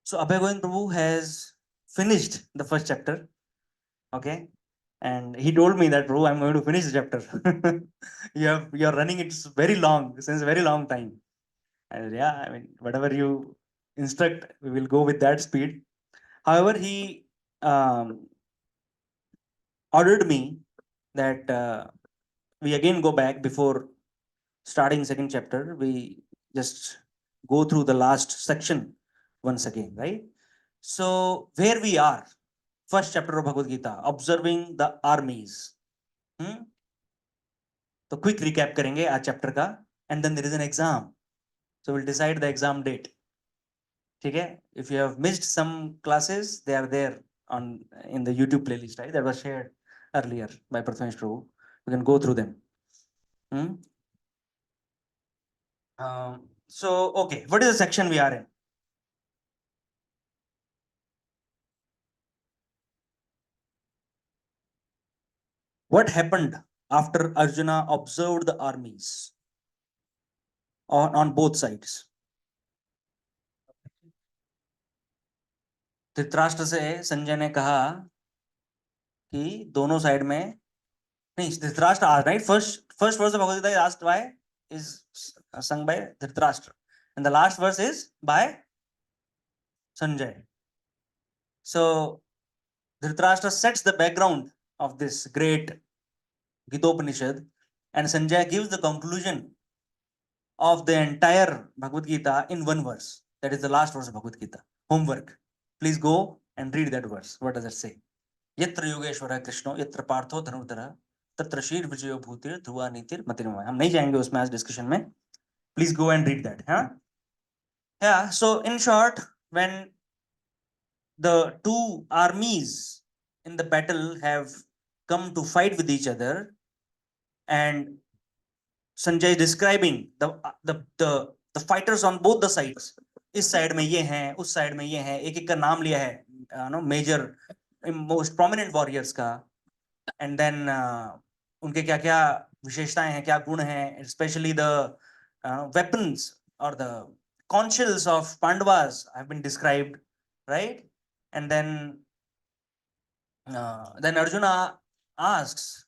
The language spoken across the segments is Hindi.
So Abhay Govind Prabhu has finished the first chapter, okay, and he told me that, Prabhu, I'm going to finish the chapter. You're running it very long, since a very long time. And yeah, I mean, whatever you instruct, we will go with that speed. However, he ordered me that we again go back before starting second chapter. We just go through the last section once again, right? So where we are, first chapter of Bhagavad Gita, observing the armies. Hmm? तो quick recap करेंगे आज chapter का, and then there is an exam. So we'll decide the exam date. ठीक है? If you have missed some classes, they are there on in the YouTube playlist, right? That was shared earlier by Prathamesh Prabhu. You can go through them. Hmm? So okay, what is the section we are in? What happened after Arjuna observed the armies on both sides? Dhritarashtra से संजय ने कहा कि दोनों साइड में नहीं, Dhritarashtra right, first verse of Bhagavad Gita is asked by, is sung by Dhritarashtra, and the last verse is by Sanjay. So Dhritarashtra sets the background of this great Gitopanishad, and Sanjay gives the conclusion of the entire Bhagavad Gita in one verse. That is the last verse of Bhagavad Gita. Homework. Please go and read that verse. What does it say? यत्र योगेश्वर कृष्णो यत्र पार्थो धनुर्धर तत्र शीर विजयो भूतिर ध्रुवा नीतिर मतिर्मय. हम नहीं जाएंगे उसमें आज डिस्कशन में. Please go and read that. Huh? Yeah. So in short, when the two armies in the battle have come to fight with each other, and Sanjay is describing the fighters on both the sides. इस साइड में ये हैं, उस साइड में ये हैं, एक एक का नाम लिया है, no major most prominent warriors का, एंड देन उनके क्या क्या विशेषताएं हैं, क्या गुण हैं, specially the weapons or the conchils of Pandavas have been described, right? And then Arjuna asks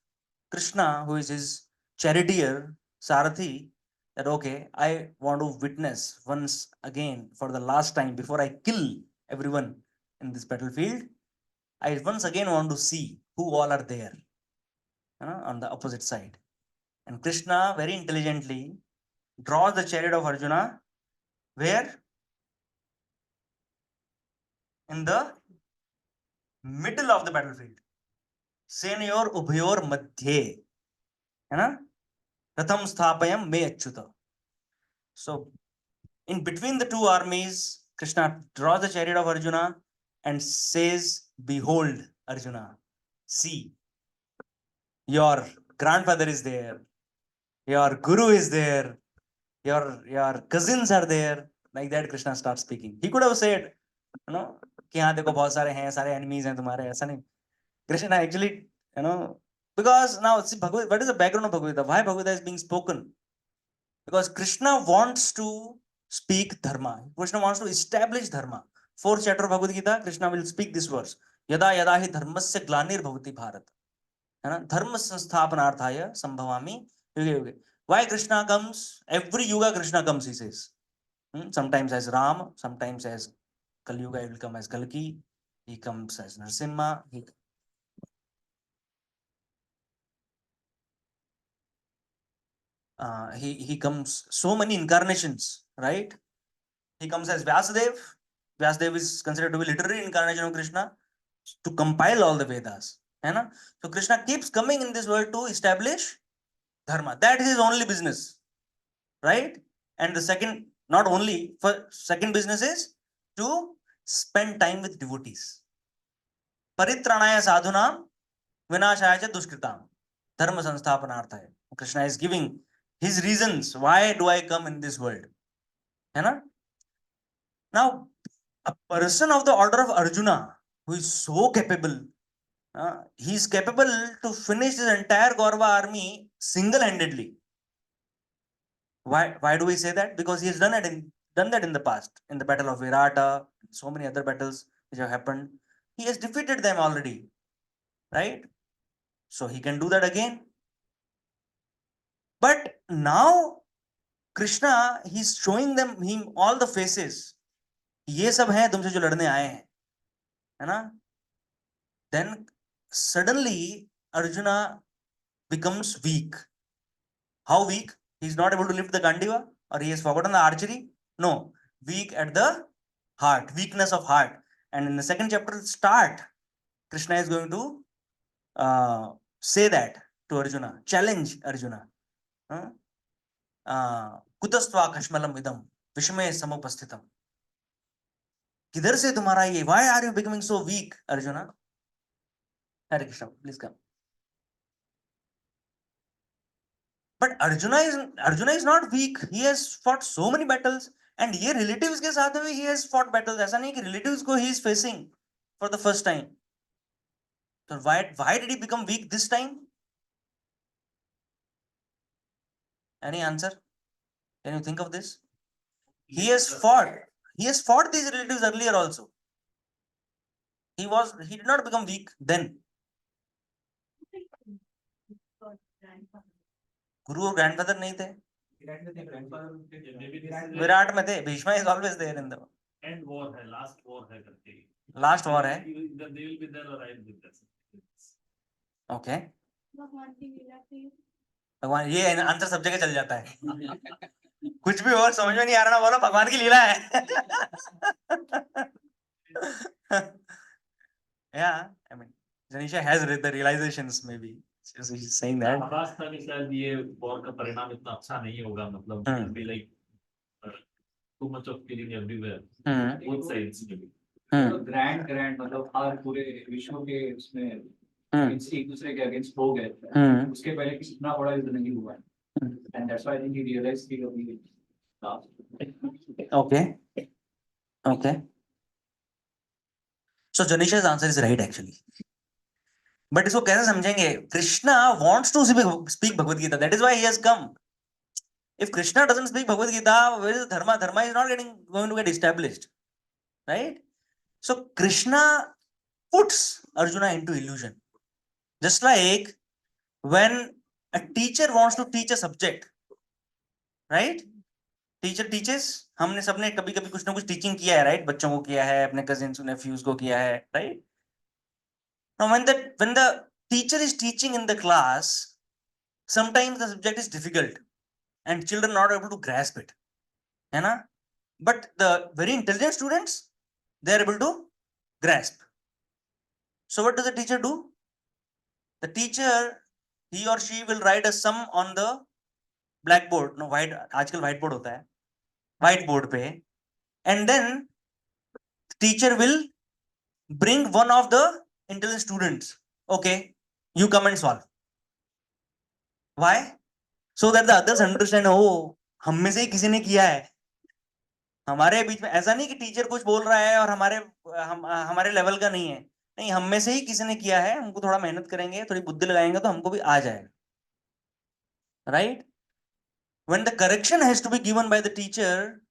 Krishna, who is his charioteer, Sarathi, that okay, I want to witness once again for the last time before I kill everyone in this battlefield. I once again want to see who all are there on the opposite side. And Krishna very intelligently draws the chariot of Arjuna where? In the middle of the battlefield. सेनयोर उभयोर मध्ये, है ना? रथम स्थापयम मे Achyut. So in between the two armies, Krishna draws the chariot of Arjuna and says, behold, Arjuna, see, your grandfather is there, your guru is there, your cousins are there. Like that Krishna starts speaking. He could have said, you know, कि हाँ देखो बहुत सारे हैं, सारे enemies हैं तुम्हारे, ऐसा नहीं. Krishna actually, you know, because now see Bhagavad, what is the background of Bhagavad Gita? Why Bhagavad Gita is being spoken? Because Krishna wants to speak dharma. Krishna wants to establish dharma. Fourth chapter of Bhagavad Gita, Krishna will speak this verse. Yada yada hi dharmasya glanir bhavati bharat. है ना? धर्म संस्थापनार्थाय संभवामि युगे युगे. Why Krishna comes? Every yuga Krishna comes, he says. Sometimes as Ram, sometimes as Kali Yuga, he will come as Kalki. He comes as Narasimha. He comes so many incarnations, right? He comes as Vyasadev. Vyasadev is considered to be literary incarnation of Krishna to compile all the Vedas. है ना? So Krishna keeps coming in this world to establish dharma. That is his only business, right? And the second, not only, for second business is to spend time with devotees. Paritranaya sadhunam vinashaya cha dushkritam. Dharma sansthapanarthaya. Krishna is giving his reasons. Why do I come in this world? है ना? Now, a person of the order of Arjuna, who is so capable, he is capable to finish his entire Kaurava army single-handedly. Why do we say that? Because he has done it in done that in the past, in the battle of Virata, so many other battles which have happened. He has defeated them already, right? So he can do that again. But now Krishna, he's showing them him all the faces. ये सब हैं तुमसे जो लड़ने आए हैं, है ना? Then suddenly Arjuna becomes weak. How weak? He's not able to lift the Gandiva, or he has forgotten the archery? No, weak at the heart, weakness of heart. And in the second chapter start, Krishna is going to say that to Arjuna, challenge Arjuna. कुतस्त्वा कश्मलम इदम विषमे समुपस्थितम. किधर से तुम्हारा ये? Why are you becoming so weak, Arjuna? Hare Krishna, please come. But Arjuna is not weak. He has fought so many battles, and ये relatives के साथ में he has fought battles. ऐसा नहीं कि relatives को he is facing for the first time. So why did he become weak this time? Any answer? Can you think of this? He has fought these relatives earlier also. He did not become weak then. गुरु और ग्रैंडफादर नहीं थे, विराट में थे. Bhishma is always there in the end war है, लास्ट वॉर है. ओके, भगवान, ये आंसर सब जगह चल जाता है. कुछ भी और समझ में नहीं आ रहा ना, बोलो भगवान की लीला है. Yeah, I mean, Janisha has read the realizations maybe. She's saying that. रास्ता में शायद ये वॉर का परिणाम इतना अच्छा नहीं होगा, मतलब be like too much of killing everywhere, both sides maybe. Grand मतलब हर पूरे विश्व के उसमें एक दूसरे के अगेंस्ट हो गए, उसके पहले किसी इतना बड़ा युद्ध नहीं हुआ. And that's why I think he realized he lost. Okay. So Janisha's answer is right actually. But इसको कैसे समझेंगे? Krishna wants to speak Bhagavad Gita. That is why he has come. If Krishna doesn't speak Bhagavad Gita, where is the dharma? Dharma is not going to get established, right? So Krishna puts Arjuna into illusion. Just like when a teacher wants to teach a subject, right? Teacher teaches. हमने सबने कभी कभी कुछ ना कुछ टीचिंग किया है, राइट? बच्चों को किया है, अपने कजिन्स नेफ्यूज को किया है, right? Now when the teacher is teaching in the class, sometimes the subject is difficult and children are not able to grasp it, है ना? But the very intelligent students, they are able to grasp. So what does the teacher do? The teacher, he or she will write a sum on the blackboard. No, white, आजकल whiteboard होता है, whiteboard पे, and then the teacher will bring one of the intelligent students. Okay, you come and solve. Why? So that the others understand, oh, हम में से ही किसी ने किया है. हमारे बीच में ऐसा नहीं कि टीचर कुछ बोल रहा है और हमारे लेवल का नहीं है. नहीं, हम में से ही किसी ने किया है. हमको थोड़ा मेहनत करेंगे, थोड़ी बुद्धि लगाएंगे तो हमको भी आ जाएगा, right? When the correction has to be given by the teacher,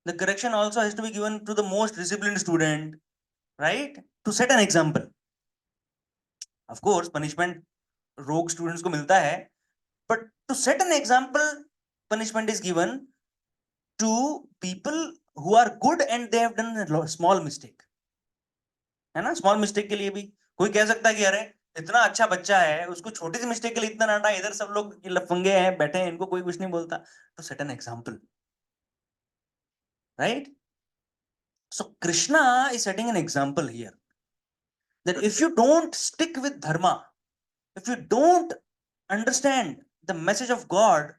the correction also has to be given to the most disciplined student, right? To set an example. Of course, punishment rogue students को मिलता है, but to set an example, punishment is given to people who are good and they have done a small mistake, है ना? Small mistake के लिए भी कोई कह सकता है कि अरे इतना अच्छा बच्चा है, उसको छोटी सी मिस्टेक के लिए इतना डांटा, इधर सब लोग लफंगे हैं बैठे हैं, इनको कोई कुछ नहीं बोलता. तो set an example, right? So Krishna is setting an example here that if you don't stick with dharma, if you don't understand the message of God,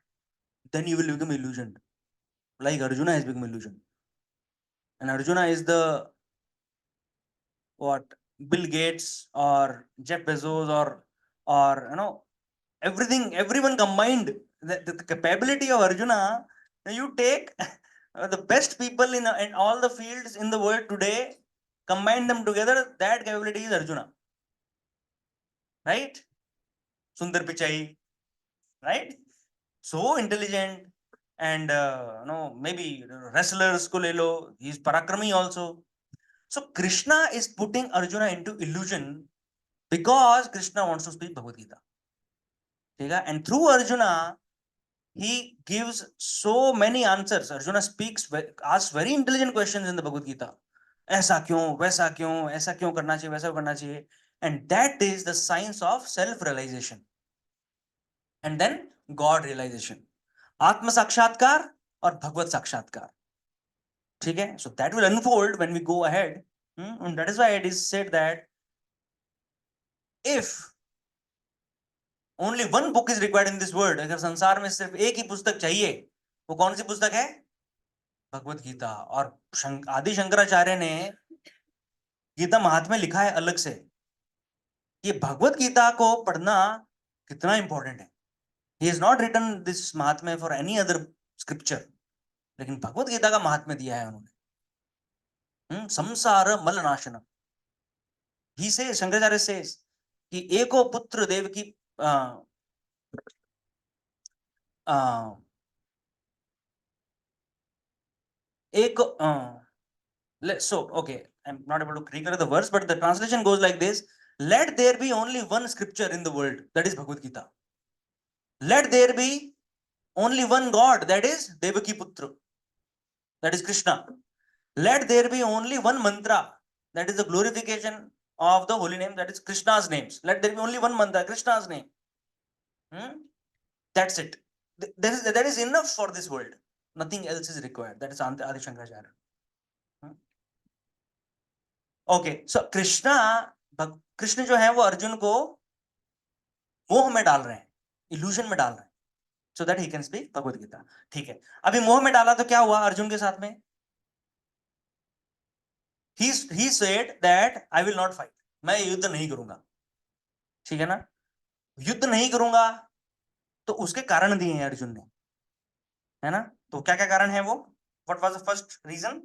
then you will become illusioned, like Arjuna has become illusioned. And Arjuna is the what, Bill Gates or Jeff Bezos or you know, everyone combined. The capability of Arjuna, you take the best people in all the fields in the world today, combine them together, that capability is Arjuna, right? Sundar Pichai, right? So intelligent, and maybe wrestlers ko le lo, he's parakrami also. So Krishna is putting Arjuna into illusion because Krishna wants to speak Bhagavad Gita. ठीक है? And through Arjuna he gives so many answers. Arjuna asks very intelligent questions in the Bhagavad Gita. ऐसा क्यों, वैसा क्यों, ऐसा क्यों करना चाहिए, वैसा करना चाहिए. And that is the science of self realization and then God realization. आत्म साक्षात्कार और भगवत साक्षात्कार. ठीक है? So that will unfold when we go ahead. And that is why it is said that if only one book is required in this world, अगर संसार में सिर्फ एक ही पुस्तक चाहिए, वो कौन सी पुस्तक है? भगवत गीता. और आदि शंकराचार्य ने गीता महात्म्य लिखा है अलग से. ये भगवत गीता को पढ़ना कितना इंपॉर्टेंट है. He has not written this महात्म्य for any other scripture, लेकिन भगवत गीता का महात्म्य दिया है उन्होंने. संसार मल नाशनम. He says, शंकराचार्य says कि एको पुत्र देव की एक so okay, I'm not able to recall the verse, but the translation goes like this: let there be only one scripture in the world, that is Bhagavad Gita. Let there be only one God, that is Devaki Putra, that is Krishna. Let there be only one mantra, that is the glorification of the holy name, that is Krishna's names. Let there be only one mantra, Krishna's name. That's it. That is enough for this world. Nothing else is required. That is Adi Shankaracharya. Okay, so Krishna जो है वो अर्जुन को मोह में डाल रहे हैं, इल्यूजन में डाल रहे हैं, so that he can speak Bhagavad Gita. ठीक है, अभी मोह में डाला तो क्या हुआ अर्जुन के साथ में? He said that I will not fight. मैं युद्ध नहीं करूंगा. ठीक है ना? युद्ध नहीं करूंगा तो उसके कारण दिए हैं अर्जुन ने, है ना? तो क्या क्या कारण है वो? What was the first reason?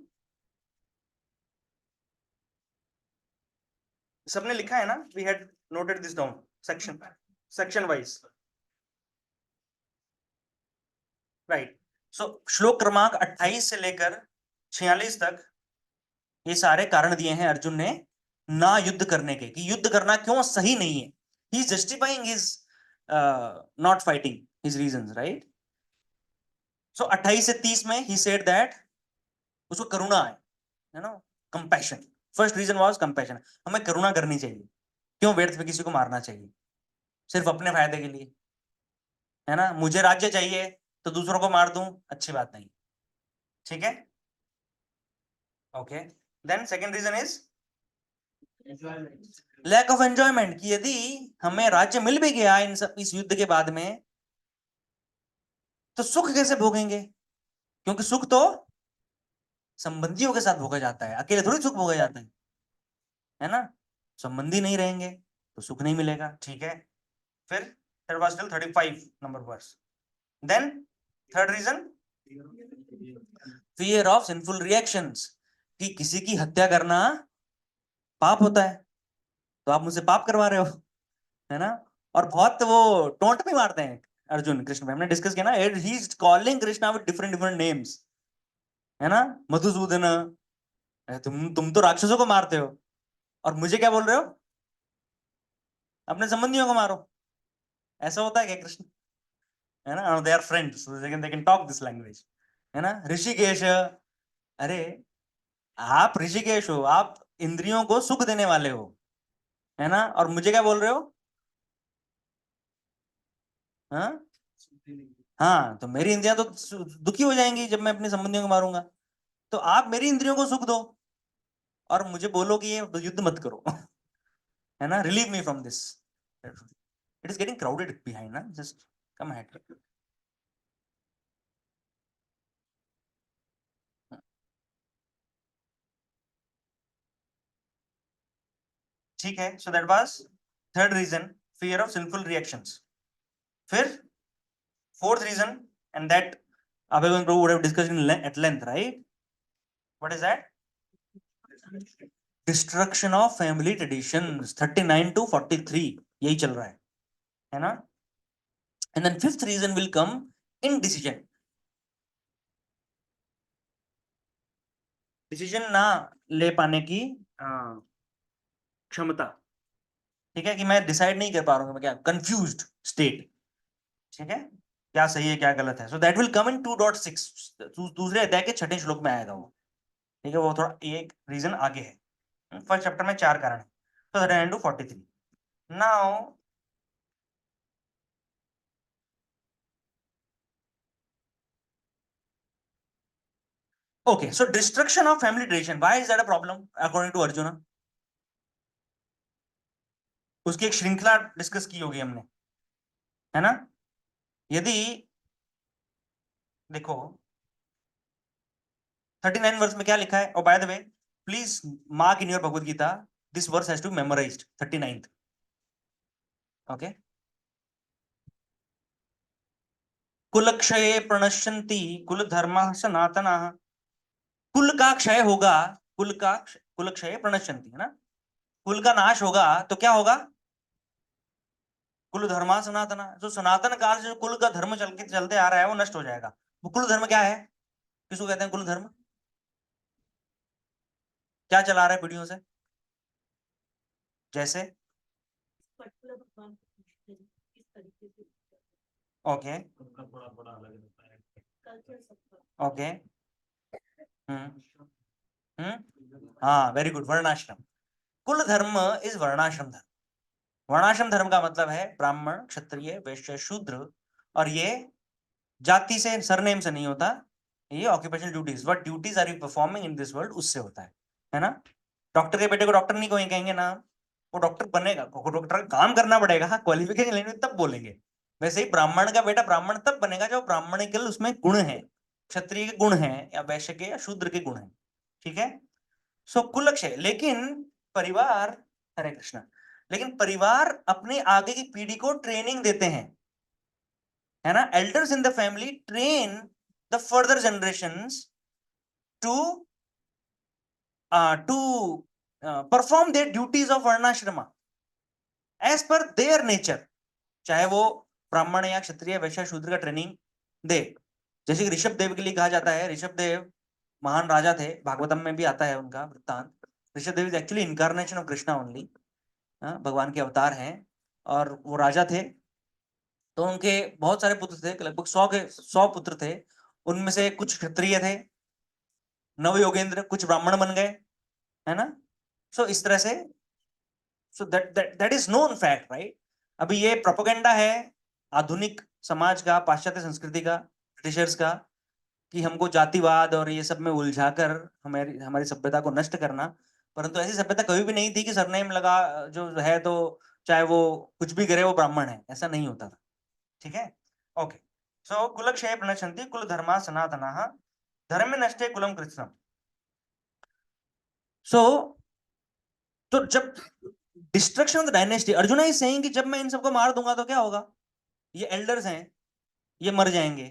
सबने लिखा है ना? We had noted this down section wise, right? So श्लोक क्रमांक 28 से लेकर 46 तक ये सारे कारण दिए हैं अर्जुन ने ना युद्ध करने के, कि युद्ध करना क्यों सही नहीं है. He is justifying his not fighting, his reasons, right? So 28 से 30 में he said that उसको करुणा है, you know, compassion. First reason was compassion. हमें करुणा करनी चाहिए. क्यों व्यर्थ में किसी को मारना चाहिए सिर्फ अपने फायदे के लिए, है ना? मुझे राज्य चाहिए तो दूसरों को मार दूं, अच्छी बात नहीं. ठीक है? Okay. Then second reason is lack of enjoyment, कि यदि हमें राज्य मिल भी गया इस युद्ध के बाद में तो सुख कैसे भोगेंगे? क्योंकि सुख तो संबंधियों के साथ भोगा जाता है, अकेले थोड़ी सुख भोगा जाता है ना? संबंधी नहीं रहेंगे तो सुख नहीं मिलेगा. ठीक है, फिर that was till 35 number verse. Then third reason, fear of sinful reactions, कि किसी की हत्या करना पाप होता है तो आप मुझसे पाप करवा रहे हो, है ना? और बहुत वो टोंट भी मारते हैं अर्जुन कृष्ण में, हमने डिस्कस किया ना. He is calling Krishna with different names, है ना? मधुसूदन, तुम तो राक्षसों को मारते हो और मुझे क्या बोल रहे हो? अपने संबंधियों को मारो. ऐसा होता है क्या कृष्ण? है ना? They are friends, they can talk this language, है ना? ऋषिकेश, अरे आप ऋषिकेश हो, आप इंद्रियों को सुख देने वाले हो, है ना? और मुझे क्या बोल रहे हो? हाँ, तो मेरी इंद्रियां तो दुखी हो जाएंगी जब मैं अपने संबंधियों को मारूंगा. तो आप मेरी इंद्रियों को सुख दो और मुझे बोलो कि ये युद्ध मत करो, है ना? Relieve me from this. It is getting crowded behind ना, जस्ट कम अहेड. ठीक है, so that was third reason, fear of sinful reactions. फिर fourth reason, and that Abhay Prabhu would have discussed at length, right? What is that? Destruction of family traditions, 39 to 43 यही चल रहा है ना? And then fifth reason will come indecision. Decision ना ले पाने की क्षमता, ठीक है, कि मैं डिसाइड नहीं कर पा रहा हूँ, मैं क्या कंफ्यूज्ड स्टेट, ठीक है, क्या सही है क्या गलत है। सो दैट विल कम इन 2.6, दूसरे अध्याय के 6ठे श्लोक में आएगा वो, ठीक है, वो थोड़ा एक रीजन आगे है। फर्स्ट चैप्टर में 4 कारण है। तो 39 to 43 now okay, so destruction of family tradition, why is that a problem according to Arjuna? उसकी एक श्रृंखला डिस्कस की होगी हमने, है ना। यदि देखो 39 वर्स में क्या लिखा है, और by the way please mark in your Bhagavad Gita, this verse has to memorised 39th, okay. कुलक्षये प्रणश्यन्ति कुल धर्मः सनातनः, कुल का क्षय होगा, कुल क्षय प्रणश्यन्ति, है ना, कुल का नाश होगा तो क्या होगा, कुल धर्मा सनातना, जो सनातन काल से जो कुल का धर्म चलते आ रहा है वो नष्ट हो जाएगा। वो कुल धर्म क्या है, किसको कहते हैं कुल धर्म, क्या चला रहा है पीढ़ियों से, जैसे ओके उनका थोड़ा बड़ा अलग रहता है। ओके हाँ वेरी गुड, वर्णाश्रम, कुल धर्म इज वर्णाश्रम धर्म। वर्णाश्रम धर्म का मतलब है ब्राह्मण क्षत्रिय वैश्य शूद्र, और ये जाति से सरनेम से नहीं होता, ये occupational duties, what duties are you performing in this world, उससे होता है ना। डॉक्टर के बेटे को डॉक्टर नहीं कहेंगे ना, वो डॉक्टर बनेगा, डॉक्टर का काम करना पड़ेगा, क्वालिफिकेशन लेने तब बोलेंगे। वैसे ही ब्राह्मण का बेटा ब्राह्मण तब बनेगा जब ब्राह्मणिकल उसमें गुण है, क्षत्रिय के गुण है, या वैश्य के या शूद्र के गुण है, ठीक है। सो कुलक्षय, लेकिन परिवार, हरे कृष्णा, लेकिन परिवार अपने आगे की पीढ़ी को ट्रेनिंग देते हैं, है ना। Elders in the family train the further generations to perform their duties of varnashrama as per their nature, चाहे वो ब्राह्मण या क्षत्रिय वैश्य शूद्र का ट्रेनिंग दे। जैसे कि ऋषभ देव के लिए कहा जाता है, ऋषभ देव महान राजा थे, भागवतम में भी आता है उनका वृत्तांत। Rishabh Dev is actually incarnation of Krishna only, भगवान के अवतार हैं, और वो राजा थे। तो उनके बहुत सारे पुत्र थे, लगभग 100 पुत्र थे, उनमें से कुछ क्षत्रिय थे, नव योगेंद्र, कुछ ब्राह्मण बन गए, है ना। सो इस तरह से, so that is known fact, right. अभी ये प्रोपेगेंडा है आधुनिक समाज का, पाश्चात्य संस्कृति का, ब्रिटिशर्स का, कि हमको जातिवाद और ये सब में उलझाकर हमारी सभ्यता को नष्ट करना। परंतु ऐसी सभ्यता कभी भी नहीं थी कि सरनेम लगा जो है तो चाहे वो कुछ भी करे वो ब्राह्मण है, ऐसा नहीं होता था, ठीक है। ओके, सो कुलक्षय प्रणश्यन्ति कुल धर्मा सनातनः धर्म नष्टे कुलम कृत्स्नम। सो तो जब destruction of the dynasty, arjuna is saying कि जब मैं इन सबको मार दूंगा तो क्या होगा, ये एल्डर्स हैं, ये मर जाएंगे,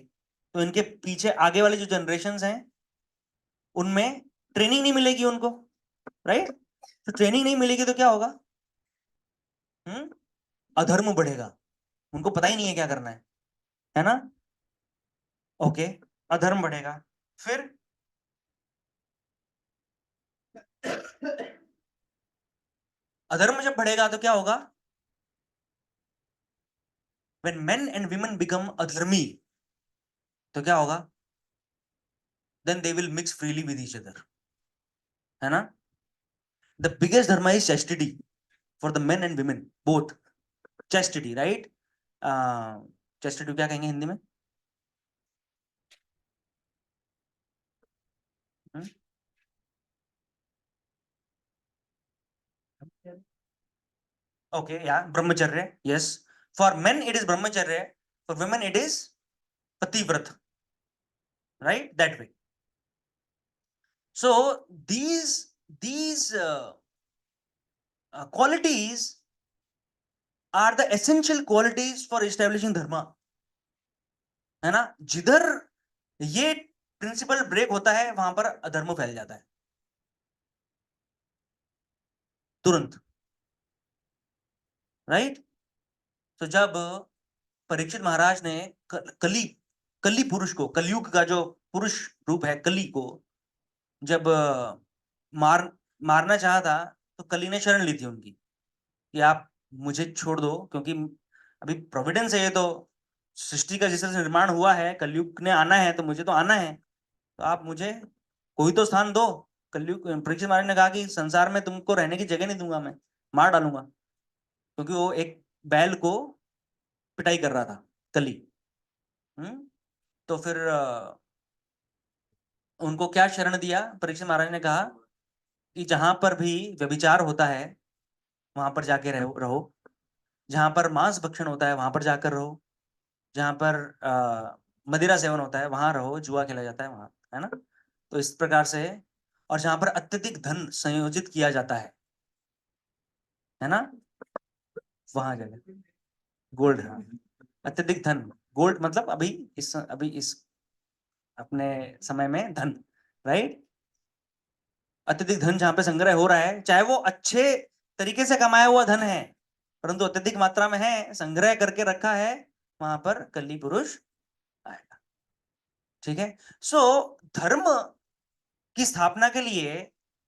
तो इनके पीछे आगे वाली जो जनरेशंस हैं उनमें ट्रेनिंग नहीं मिलेगी उनको, राइट। तो ट्रेनिंग नहीं मिलेगी तो क्या होगा, अधर्म बढ़ेगा, उनको पता ही नहीं है क्या करना है ना। ओके, अधर्म बढ़ेगा, फिर अधर्म जब बढ़ेगा तो क्या होगा, when men and women become अधर्मी तो क्या होगा, then they will mix freely with each other, है ना। the biggest dharma is chastity for the men and women both, chastity, right। chastity क्या कहेंगे हिंदी में, okay, yeah, brahmacharya, yes, for men it is brahmacharya, for women it is pativrata, right, that way. So these qualities are the essential qualities for establishing dharma, है ना। जिधर ये प्रिंसिपल ब्रेक होता है वहां पर अधर्म फैल जाता है तुरंत, राइट। तो जब परीक्षित महाराज ने कली पुरुष को, कलयुग का जो पुरुष रूप है कली को जब मारना चाहा था तो कली ने शरण ली थी उनकी कि आप मुझे छोड़ दो, क्योंकि अभी प्रोविडेंस है, ये तो सृष्टि का जिस तरह से निर्माण हुआ है, कलयुग ने आना है तो मुझे तो आना है, तो आप मुझे कोई तो स्थान दो। कलयुग परीक्षित महाराज ने कहा कि संसार में तुमको रहने की जगह नहीं दूंगा, मैं मार डालूंगा, क्योंकि वो एक बैल को पिटाई कर रहा था, कली। तो फिर उनको क्या शरण दिया? परीक्षित महाराज ने कहा कि जहां पर भी व्यभिचार होता है वहां पर जाके रहो, जहां पर मांस भक्षण होता है वहां पर जाकर रहो, जहां पर मदिरा सेवन होता है वहां रहो, जुआ खेला जाता है वहां, है ना? तो इस प्रकार से, और जहां पर अत्यधिक धन संयोजित किया जाता है ना, वहां जाकर गोल्ड, हाँ, अत्यधिक धन, गोल्ड मतलब अभी इस अपने समय में धन, राइट? अत्यधिक धन जहां पे संग्रह हो रहा है, चाहे वो अच्छे तरीके से कमाया हुआ धन है, परंतु अत्यधिक मात्रा में है, संग्रह करके रखा है, वहां पर कली पुरुष आएगा। ठीक है? सो धर्म की स्थापना के लिए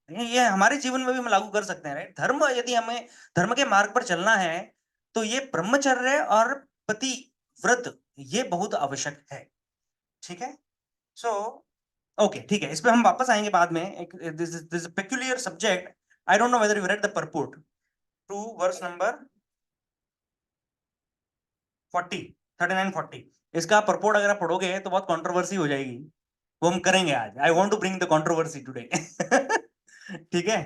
ये हमारे जीवन में भी हम लागू कर सकते हैं, राइट? धर्म, यदि हमें धर्म के मार्ग पर चलना है तो ये ब्रह्मचर्य और पति व्रत ये बहुत आवश्यक है। ठीक है? सो ओके, ठीक है, इस पे हम वापस आएंगे बाद में। एक this peculiar subject, I don't know whether you read the purport to verse number 40, 39-40। इसका परपोर्ट अगर आप पढ़ोगे तो बहुत कंट्रोवर्सी हो जाएगी, वो हम करेंगे आज। I want to bring the controversy today. ठीक है?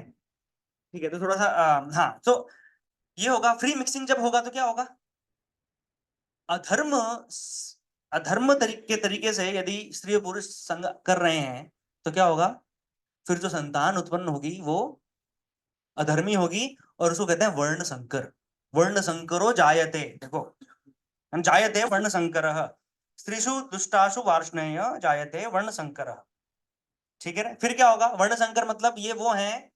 ठीक है, तो थोड़ा सा हाँ, तो ये होगा, फ्री मिक्सिंग जब होगा तो क्या होगा? अधर्म अधर्म तरीके से यदि स्त्री और पुरुष संग कर रहे हैं तो क्या होगा? फिर जो संतान उत्पन्न होगी वो अधर्मी होगी, और उसको कहते हैं वर्ण संकर। वर्ण संकरो जायते, देखो, जायते वर्ण संकरः, स्त्रीषु दुष्टासु वार्ष्णेय जायते वर्ण संकरः। ठीक है ना? फिर क्या होगा? वर्ण संकर मतलब ये वो हैं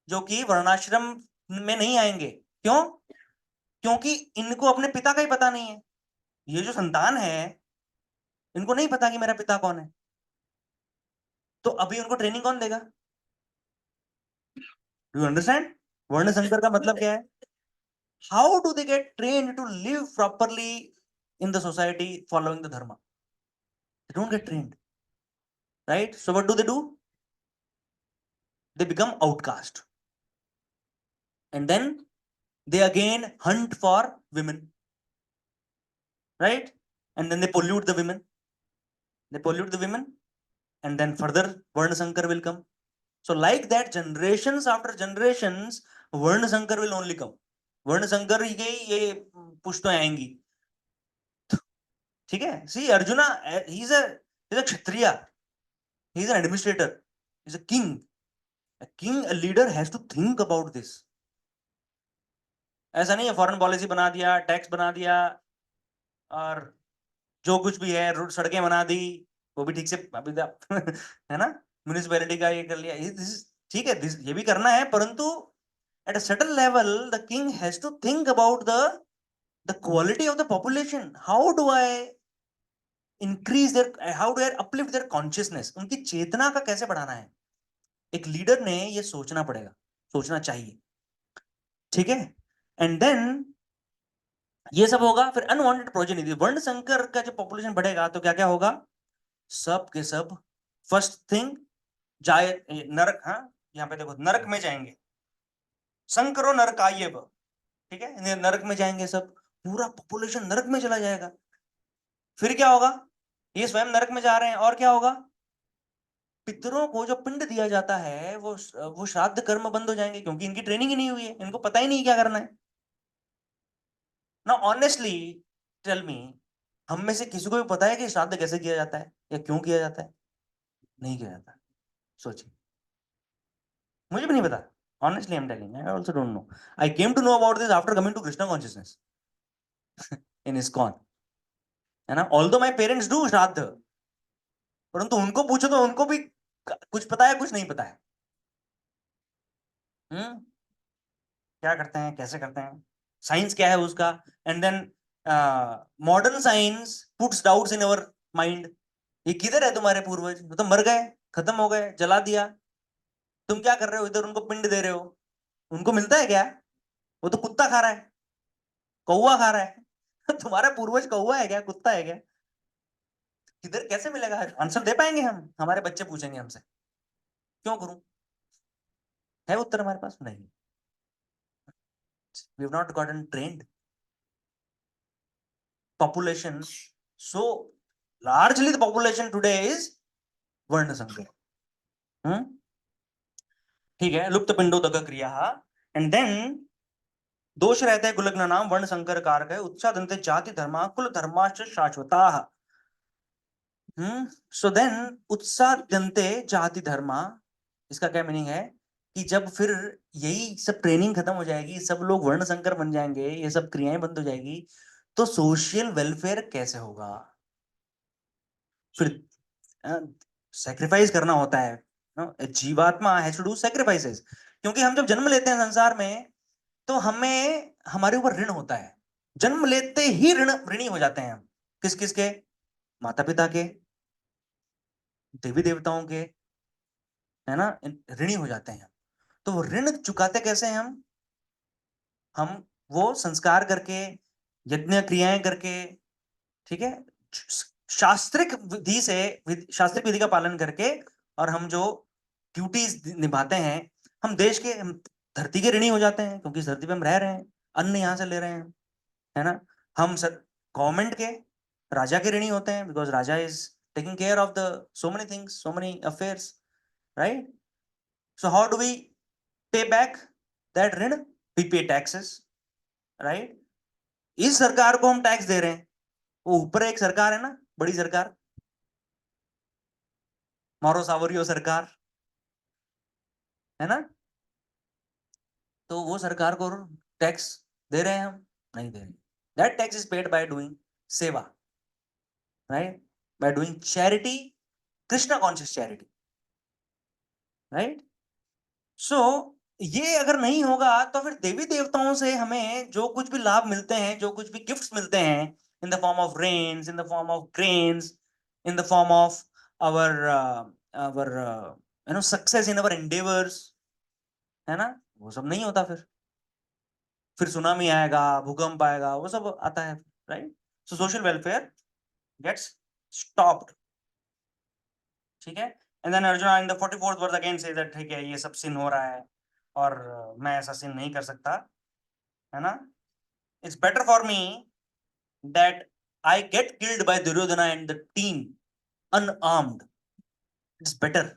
जो कि वर्णाश्रम में नहीं आएंगे। क्यों? क्योंकि इनको अपने पिता का ही पता नहीं है। ये जो संतान है, इनको नहीं पता कि मेरा पिता कौन है, तो अभी उनको ट्रेनिंग कौन देगा? Do you understand? वर्ण संकर का मतलब क्या है? How do they get trained to live properly in the society following the dharma? They don't get trained, right? So what do? They become outcast, and then they again hunt for women, right? And then they pollute the women, and then further varna sankar will come. So like that, generations after generations, varna sankar will only come. वर्ण संकर ही के ये पुश्तें आएंगी। ठीक है? See, Arjuna, he's a kshatriya, he's an administrator, he's a king. A king, a leader has to think about this. ऐसा नहीं है फॉरेन पॉलिसी बना दिया, टैक्स बना दिया, और जो कुछ भी है सड़कें बना दी, वो भी ठीक से अभी है ना, म्युनिसिपैलिटी का ये कर लिया, ठीक है, ये भी करना है, परंतु at a certain level the king has to think about the quality of the population. How do I increase their, how do I uplift their consciousness? उनकी चेतना का कैसे बढ़ाना है? एक लीडर ने ये सोचना पड़ेगा, सोचना चाहिए। ठीक है? एंड देन ये सब होगा। फिर अनवांटेड प्रोजेनी, वर्ण संकर का जब पॉपुलेशन बढ़ेगा तो क्या क्या होगा? सब के सब फर्स्ट थिंग जाए नरक, हाँ, यहाँ पे देखो, नरक में जाएंगे, संकरो नरकायेव। ठीक है? नरक में जाएंगे सब, पूरा पॉपुलेशन नरक में चला जाएगा। फिर क्या होगा? ये स्वयं नरक में जा रहे हैं, और क्या होगा? पितरों को जो पिंड दिया जाता है वो श्राद्ध कर्म बंद हो जाएंगे, क्योंकि इनकी ट्रेनिंग ही नहीं हुई है, इनको पता ही नहीं क्या करना है। ना ऑनेस्टली टेल मी, हम में से किसी को भी पता है कि श्राद्ध कैसे किया जाता है या क्यों किया जाता है? नहीं किया जाता। सोचिए, मुझे भी नहीं पता, honestly I am telling, I also don't know. I came to know about this after coming to Krishna consciousness in ISKCON, है ना? ऑल्दो माय पेरेंट्स डू श्राद्ध, परंतु उनको पूछो तो उनको भी कुछ पता है, कुछ नहीं पता है। क्या करते हैं, कैसे करते हैं, साइंस क्या है उसका? And then modern science puts doubts in our mind. ये किधर है तुम्हारे पूर्वज? वो तो मर गए, खत्म हो गए, जला दिया, तुम क्या कर रहे हो इधर, उनको पिंड दे रहे हो, उनको मिलता है क्या? वो तो कुत्ता खा रहा है, कौवा खा रहा है तुम्हारा पूर्वज कौवा है क्या, कुत्ता है क्या? किधर कैसे मिलेगा आंसर? दे पाएंगे हम? हमारे बच्चे पूछेंगे हमसे, क्यों करूं? है उत्तर हमारे पास? नहीं। We have not gotten trained population, so largely the population today is वर्ण संकर। ठीक है, लुप्त पिंडोदक क्रिया। एंड देन दोष रहते हैं कुलग्न नाम वर्ण संकर कारक है, उत्सादन्ते जाति धर्मा कुल धर्माश्च शाश्वता। सो देन उत्सादन्ते जाति धर्मा, इसका क्या मीनिंग है कि जब फिर यही सब ट्रेनिंग खत्म हो जाएगी, सब लोग वर्ण संकर बन जाएंगे, ये सब क्रियाएं बंद हो जाएगी, तो सोशल वेलफेयर कैसे होगा? फिर सैक्रिफाइस करना होता है, जीवात्मा हैज टू डू सैक्रिफाइसेस, क्योंकि हम जब जन्म लेते हैं संसार में तो हमें हमारे ऊपर ऋण होता है, जन्म लेते ही ऋणी हो जाते हैं हम। किस किस के? माता पिता के, देवी देवताओं के, है ना, ऋणी हो जाते हैं। तो वो ऋण चुकाते कैसे हैं हम वो संस्कार करके, यज्ञ क्रियाएं करके, ठीक है, शास्त्रिक विधि से, शास्त्रिक विधि का पालन करके, और हम जो ड्यूटीज निभाते हैं, हम देश के, हम धरती के ऋणी हो जाते हैं, क्योंकि इस धरती पे हम रह रहे हैं, अन्न यहाँ से ले रहे हैं, है ना। हम सर गवर्नमेंट के, राजा के ऋणी होते हैं, बिकॉज राजा is taking care of the so many things, so many affairs, right. So how do we pay back that ऋण? We pay taxes, right. इस सरकार को हम टैक्स दे रहे हैं, वो ऊपर एक सरकार है ना, बड़ी सरकार, मारो सावरियो सरकार, है ना, तो वो सरकार को टैक्स दे रहे हैं हम? नहीं दे रहे। That tax is paid by doing seva, right, by doing charity, Krishna conscious charity, right. So ये अगर नहीं होगा तो फिर देवी देवताओं से हमें जो कुछ भी लाभ मिलते हैं, जो कुछ भी गिफ्ट्स मिलते हैं, in the form of rains, in the form of grains, in the form of our success in our endeavours, है ना, वो सब नहीं होता। फिर सुनामी आएगा, भूकंप आएगा, वो सब आता है, right. So social welfare gets stopped, ठीक है। And then Arjun in the 44th verse again says that ठीक है, ये सब सिन हो रहा है और मैं ऐसा सिन नहीं कर सकता, है ना। It's better for me that I get killed by Duryodhana and the team unarmoured, it's better.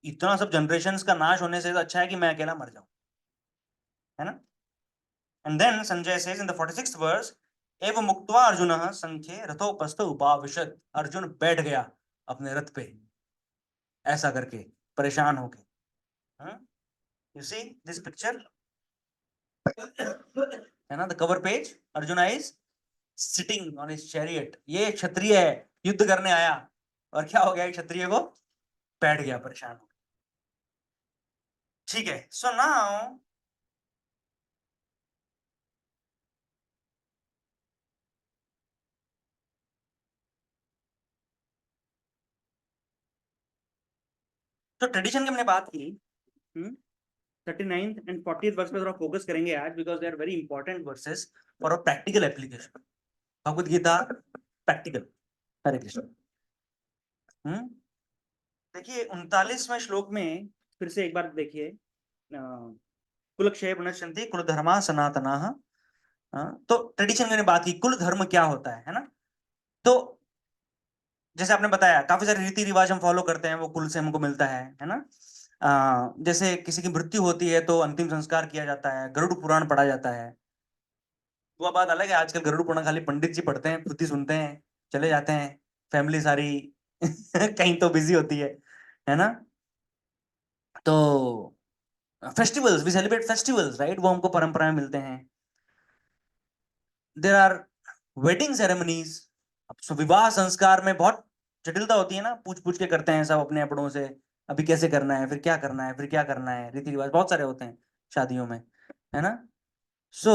इतना सब जनरेशंस का नाश होने से तो अच्छा है कि मैं अकेला मर जाऊं, है ना। And then Sanjay says in the 46th verse, एव मुक्त्वा अर्जुनः संख्ये रथोपस्थ उपाविशत्, अर्जुन बैठ गया अपने रथ पे, ऐसा करके परेशान होके। यू सी दिस पिक्चर, है ना, the cover page, Arjun is sitting on his chariot. ये क्षत्रिय है, युद्ध करने आया, और क्या हो गया क्षत्रिय को? बैठ गया परेशान हो। ठीक है, सो नाउ तो ट्रेडिशन की हमने बात की, 39th एंड 40th वर्स पे थोड़ा फोकस करेंगे आज, because they are very important verses for a practical application. Bhagavad Gita practical. Hare Krishna. देखिए 39वें श्लोक में फिर से एक बार देखिए, कुलक्षय पुनश्चन्ति कुल धर्मा सनातनाः। तो ट्रेडिशन मैंने बात की, कुल धर्म क्या होता है ना। तो जैसे आपने बताया काफी सारे रीति रिवाज हम फॉलो करते हैं, वो कुल से हमको मिलता है ना। जैसे किसी की मृत्यु होती है तो अंतिम संस्कार किया जाता है, गरुड़ पुराण पढ़ा जाता है। वो बात अलग है, आजकल गरुड़ पुराण खाली पंडित जी पढ़ते हैं, पुत्ती सुनते हैं, चले जाते हैं, फैमिली सारी कहीं तो बिजी होती है ना। तो festivals, we celebrate festivals, right, वो हमको परंपराएं मिलते हैं। There are wedding ceremonies. अब विवाह संस्कार में बहुत जटिलता होती है ना, पूछ पूछ के करते हैं सब अपने अपनों से, अभी कैसे करना है, फिर क्या करना है, फिर क्या करना है, रीति रिवाज बहुत सारे होते हैं शादियों में, है ना। So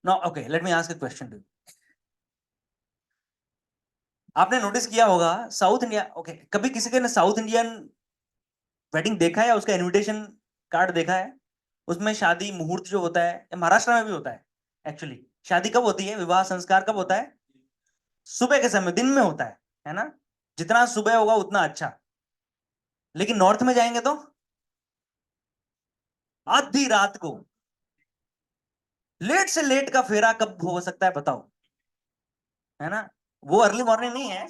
now okay, let me ask a question to you. आपने नोटिस किया होगा साउथ इंडिया, ओके, कभी किसी के ने साउथ इंडियन वेडिंग देखा है या उसका इनविटेशन कार्ड देखा है? उसमें शादी मुहूर्त जो होता है, महाराष्ट्र में भी होता है एक्चुअली। शादी कब होती है, विवाह संस्कार कब होता है? सुबह के समय, दिन में होता है ना? जितना सुबह होगा उतना अच्छा। लेकिन नॉर्थ में जाएंगे तो आधी रात को। लेट से लेट का फेरा कब हो सकता है बताओ? है ना? वो अर्ली मॉर्निंग नहीं है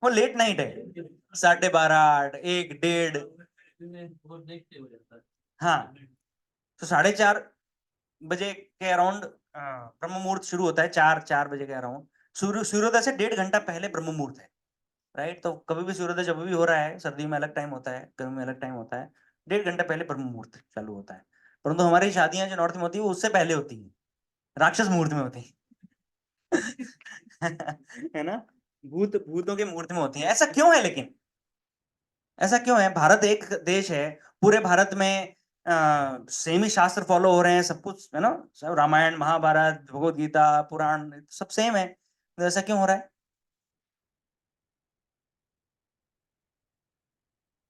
वो लेट नाइट है, 12:30, 1, 1:30। हाँ, तो 4:30 बजे के अराउंड ब्रह्म मुहूर्त शुरू होता है। 4 बजे के अराउंड सूर्योदय से 1.5 घंटा पहले ब्रह्म मुहूर्त है, राइट? तो कभी भी सूर्योदय जब भी हो रहा है, सर्दी में अलग टाइम होता है, गर्मी में अलग टाइम होता है, 1.5 घंटा पहले ब्रह्म मुहूर्त चालू होता है। परंतु हमारी शादियां जो नॉर्थ में होती है वो उससे पहले होती है, राक्षस मुहूर्त में होती है है ना? भूतों के मुहूर्त में होती है। ऐसा क्यों है लेकिन? ऐसा क्यों है? भारत एक देश है, पूरे भारत में सेम ही शास्त्र फॉलो हो रहे हैं, सब कुछ है ना, सब रामायण महाभारत भगवत गीता पुराण सब सेम है, तो ऐसा क्यों हो रहा है?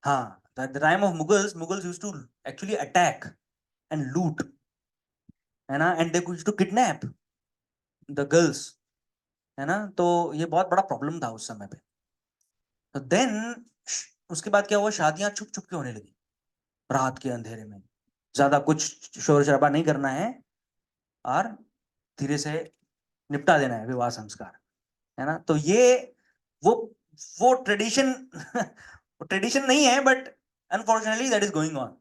हाँ, the time of Mughals used to actually attack and loot, है ना, and they used to kidnap the girls, है ना? तो ये बहुत बड़ा प्रॉब्लम था उस समय पे। तो देन उसके बाद क्या हुआ, शादियां छुप छुप के होने लगी, रात के अंधेरे में, ज्यादा कुछ शोर शराबा नहीं करना है और धीरे से निपटा देना है विवाह संस्कार, है ना? तो ये वो वो ट्रेडिशन ट्रेडिशन नहीं है, but unfortunately that is going on.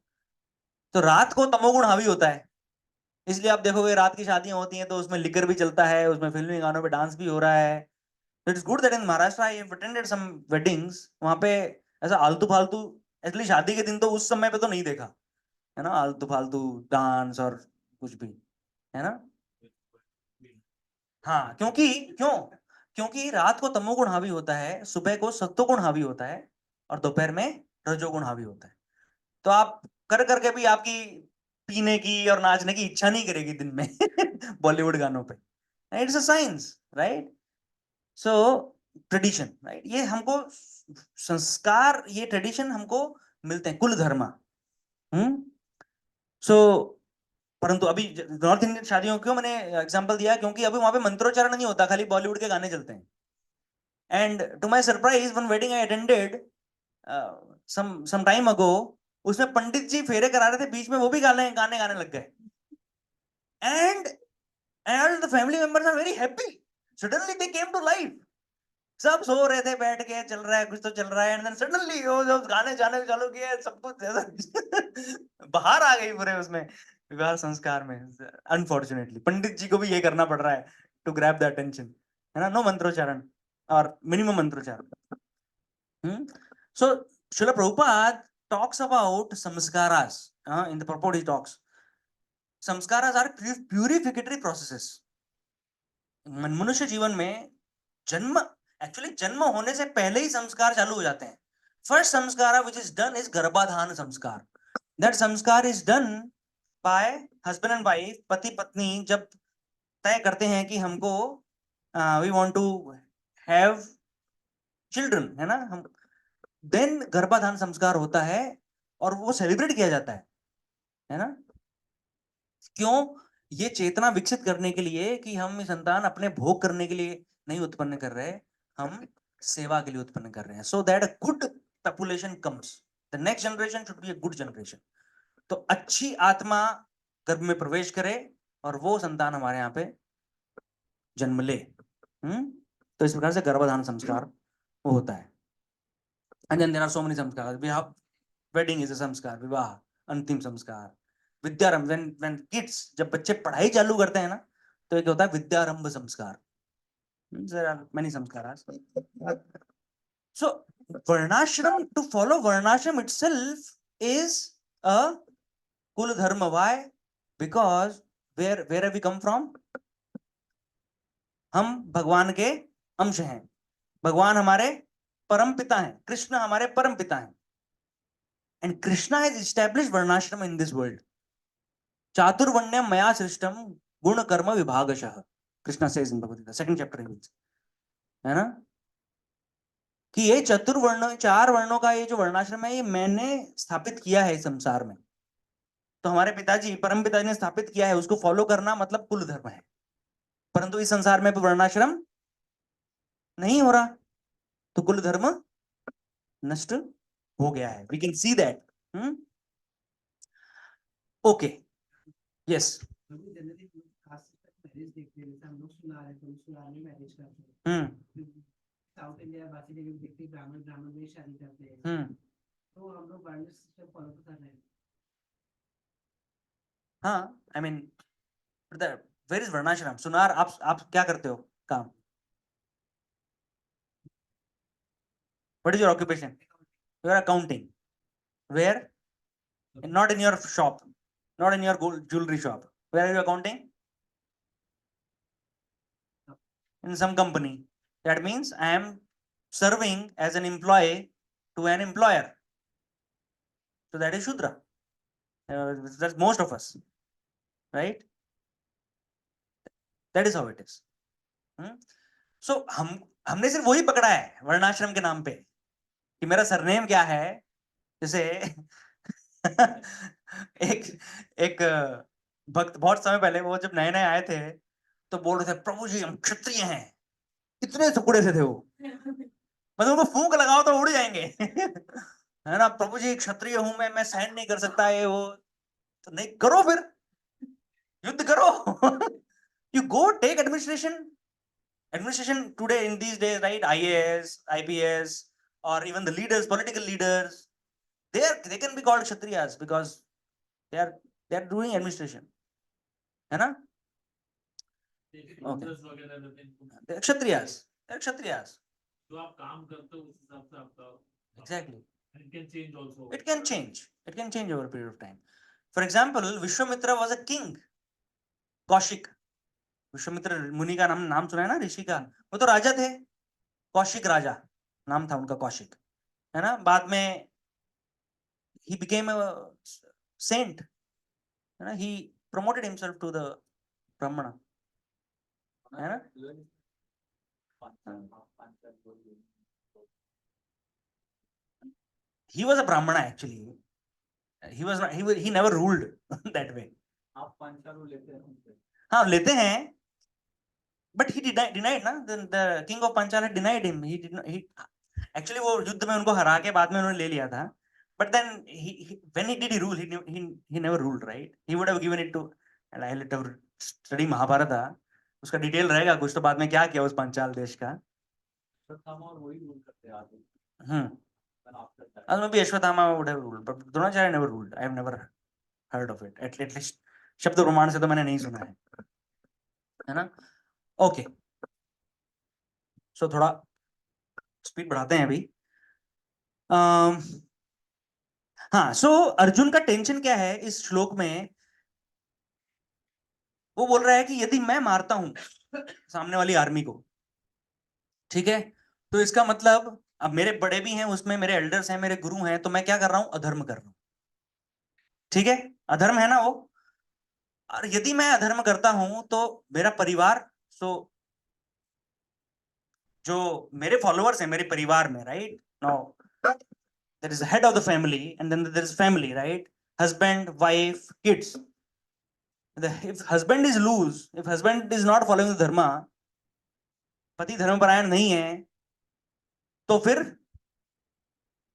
तो रात को तमोगुण हावी होता है, इसलिए आप देखोगे रात की शादियां होती हैं तो उसमें लिकर भी चलता है, उसमें फिल्मी गानों पे डांस भी हो रहा है। It is good that in Maharashtra I have attended some weddings, वहां पे ऐसा आलतू फालतू, एटलीस्ट शादी के दिन तो उस समय पे तो नहीं देखा, है ना, आलतू फालतू डांस और कुछ भी, है ना? हाँ, क्यों क्योंकि रात को तमोगुण हावी होता है, सुबह को सत्वगुण हावी होता है और दोपहर में रजोगुण हावी होता है। तो आप कर करके भी आपकी पीने की और नाचने की इच्छा नहीं करेगी दिन में बॉलीवुड गानों पे। It's a science, right? So tradition, right, ये हमको संस्कार, ये ट्रेडिशन हमको मिलते हैं, कुल धर्म। सो परंतु अभी नॉर्थ इंडियन शादियों क्यों मैंने एग्जांपल दिया, क्योंकि अभी वहां पे मंत्रोच्चारण नहीं होता, खाली बॉलीवुड के गाने चलते हैं। And to my surprise one wedding I attended some time ago, उसमें पंडित जी फेरे करा रहे थे, बीच में वो भी गाने गाने गाने लग गए। And and the family members are very happy, suddenly they came to life. सब सो रहे थे, बैठ के चल रहा है, कुछ तो चल रहा है, एंड देन सडनली वो जब गाने जाने चालू किए, सब कुछ बाहर आ गई पूरे उसमें विवाह संस्कार में। अनफॉर्चुनेटली पंडित जी को भी ये करना पड़ रहा है टू ग्रैब द अटेंशन, है ना? नो मंत्रोच्चारण और मिनिमम मंत्रोच्चारण। So Srila Prabhupada talks about samskaras in the purport. He talks samskaras are purificatory processes. मनुष्य जीवन में जन्म, एक्चुअली जन्म होने से पहले ही संस्कार चालू हो जाते हैं। फर्स्ट संस्कार which is done is गर्भाधान संस्कार. That संस्कार is done by husband and wife, पति पत्नी जब तय करते हैं कि हमको we want to have children, है ना, हम देन गर्भाधान संस्कार होता है और वो सेलिब्रेट किया जाता है ना? क्यों? ये चेतना विकसित करने के लिए कि हम संतान अपने भोग करने के लिए नहीं उत्पन्न कर रहे, हम सेवा के लिए उत्पन्न कर रहे हैं, so that a good population comes, the next generation should be a good generation. तो अच्छी आत्मा गर्भ में प्रवेश करे और वो संतान हमारे यहाँ पे जन्म ले। तो इस प्रकार से गर्भाधान संस्कार वो होता है। And then there are so many sanskar, we have wedding is a sanskar, विवाह अंतिम संस्कार, विद्यारंभ, व्हेन किड्स, जब बच्चे पढ़ाई चालू करते हैं ना, तो एक होता है विद्यारंभ संस्कार। देयर आर मेनी संस्कार। सो वर्णाश्रम, टू फॉलो वर्णाश्रम इटसेल्फ इज अ कुल धर्म। Why? Because where have we come from? हम भगवान के अंश हैं, भगवान हमारे परम पिता हैं, कृष्ण हमारे परम पिता हैं। And Krishna has established varnashram in this world. Chaturvanyam maya srishtam guna karma vibhagashah. Krishna says in Bhagavad Gita, second chapter, है ना? कि ये चतुर्वर्ण 4 वर्णों का ये जो वर्णाश्रम है ये मैंने स्थापित किया है इस संसार में। तो हमारे पिताजी परम पिताजी ने स्थापित किया है, उसको फॉलो करना मतलब कुल धर्म है। परंतु इस संसार में वर्णाश्रम नहीं हो रहा, तो कुल धर्म नष्ट हो गया है। We can see that. Okay, yes. South India बाकी जगह देखते हैं ब्राह्मण ब्राह्मण में शादी करते हैं, तो हम लोग वर्ण सिस्टम फॉलो कर रहे हैं। हाँ, आई मीन वेयर इज वर्णाश्रम? सुनार, आप क्या करते हो काम? What is your occupation? You are accounting. Where? Not in your shop, not in your gold jewelry shop. Where are you accounting? In some company. That means I am serving as an employee to an employer. So that is Shudra. That's most of us, right? That is how it is. So हमने सिर्फ वही पकड़ा है वर्णाश्रम के नाम पे कि मेरा सरनेम क्या है। जैसे एक भक्त बहुत समय पहले, वो जब नए नए आए थे तो बोल रहे थे, प्रभु जी हम क्षत्रिय हैं। इतने टुकड़े से थे वो, मतलब उनको फूंक लगाओ तो उड़ जाएंगे। है ना, प्रभु जी क्षत्रिय हूं मैं सहन नहीं कर सकता है वो। तो नहीं करो, फिर युद्ध करो। You go take administration today in these days, right? IAS, IPS, or even the leaders, political leaders, they can be called kshatriyas because they are doing administration, है ना? They're kshatriyas. They're kshatriyas. जो आप काम करते हो उस हिसाब से आपका Exactly. it can change also. It can change. It can change over a period of time. For example, Vishwamitra was a king. Kaushik. Vishwamitra मुनि का नाम सुना है ना, ऋषि का? वो तो राजा थे। कौशिक राजा नाम था उनका, कौशिक, है ना? बाद में he became a saint, है ना? He promoted himself to the brahmana, है ना? He was a brahmana actually. He was not, he never ruled that way. आप पांचाल लेते हैं? हाँ लेते हैं, but he denied ना, the king of Panchal had denied him. He did not, he actually वो युद्ध में उनको हरा के बाद में उन्होंने ले लिया था, but then when he did rule, he never ruled, right? He would have given it to, and I let have study Mahabharat, उसका डिटेल रहेगा कुछ, तो बाद में क्या किया उस पांचाल देश का। और वही रूल करते आते। maybe Ashwatthama would have ruled, but Dronacharya never ruled. I have never heard of it. At least शब्द प्रमाण से तो मैंने नहीं सुना है ना? ओके, सो थोड़ा स्पीड बढ़ाते हैं अभी। हाँ, सो अर्जुन का टेंशन क्या है इस श्लोक में? वो बोल रहा है कि यदि मैं मारता हूं सामने वाली आर्मी को, ठीक है, तो इसका मतलब अब मेरे बड़े भी हैं उसमें, मेरे एल्डर्स हैं, मेरे गुरु हैं, तो मैं क्या कर रहा हूं? अधर्म कर रहा हूं। ठीक है, अधर्म है ना वो। और यदि मैं अधर्म करता हूं तो मेरा परिवार, सो जो मेरे फॉलोअर्स हैं मेरे परिवार में, right? Now there is a head of the family and then there is family, right? Husband, wife, kids. If husband is loose, if husband is not following the dharma, पति धर्मपरायण नहीं है, तो फिर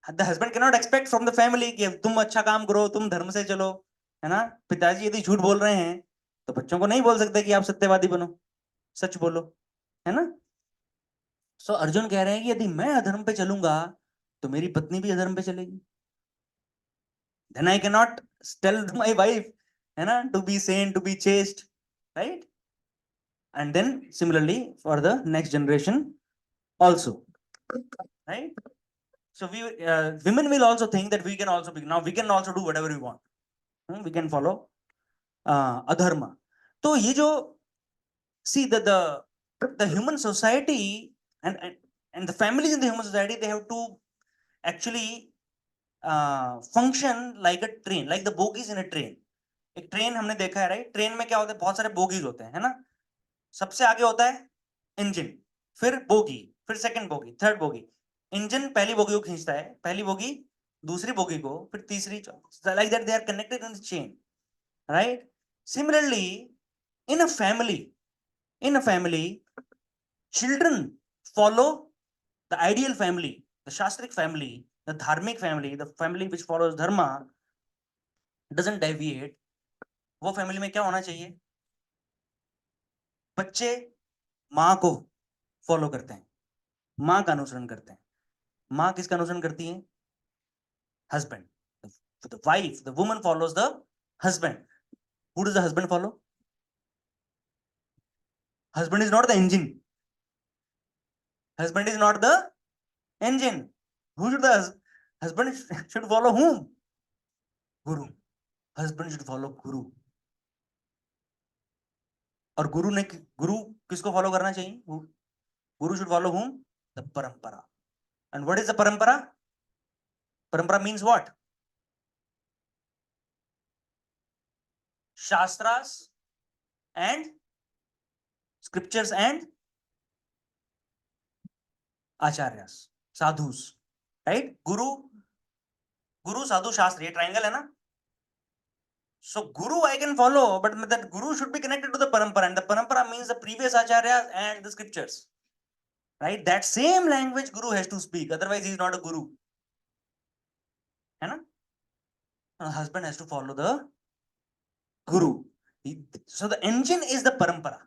the husband cannot expect from the family कि तुम अच्छा काम करो, तुम धर्म से चलो, है ना? पिताजी यदि झूठ बोल रहे हैं तो बच्चों को नहीं बोल सकते कि आप सत्यवादी बनो, सच बोलो, है ना? सो अर्जुन कह रहे हैं कि यदि मैं अधर्म पे चलूंगा तो मेरी पत्नी भी अधर्म पे चलेगी। Then I cannot tell my wife, है ना, to be sane, to be chaste, right? And then similarly for the next generation also, right? So women will also think that we can also be, now we can also do whatever we want. We can follow adharma. तो ये जो see the human society and the families in the human society, they have to actually function like a train, like the bogies in a train. एक ट्रेन हमने देखा है, राइट? ट्रेन में क्या होता है? बहुत सारे बोगीज होते हैं, है ना? सबसे आगे होता है इंजन, फिर बोगी, फिर second bogie, third bogie. Engine पहली बोगी को खींचता है, पहली बोगी दूसरी बोगी को, फिर तीसरी, like that they are connected in chain, right? Similarly in a family, children follow the ideal family, the shastric family, the dharmic family, the family which follows dharma, doesn't deviate. वो फैमिली में क्या होना चाहिए? बच्चे माँ को फॉलो करते हैं, माँ का अनुसरण करते हैं। माँ किसका अनुसरण करती है? Husband. The wife, the woman follows the husband. Who does the husband follow? Husband is not the engine. Husband is not the engine. Who should the husband should follow whom? Guru. Husband should follow Guru. और गुरु किसको फॉलो करना चाहिए? गुरु should follow whom? The parampara. And what is the parampara? Parampara means what? Shastras and scriptures and acharyas, sadhus, right? Guru, sadhu, shastra, ये triangle है ना? So Guru I can follow, but that Guru should be connected to the parampara, and the parampara means the previous acharyas and the scriptures, right? That same language Guru has to speak, otherwise he is not a Guru, है ना? Husband has to follow the Guru. So the engine is the parampara.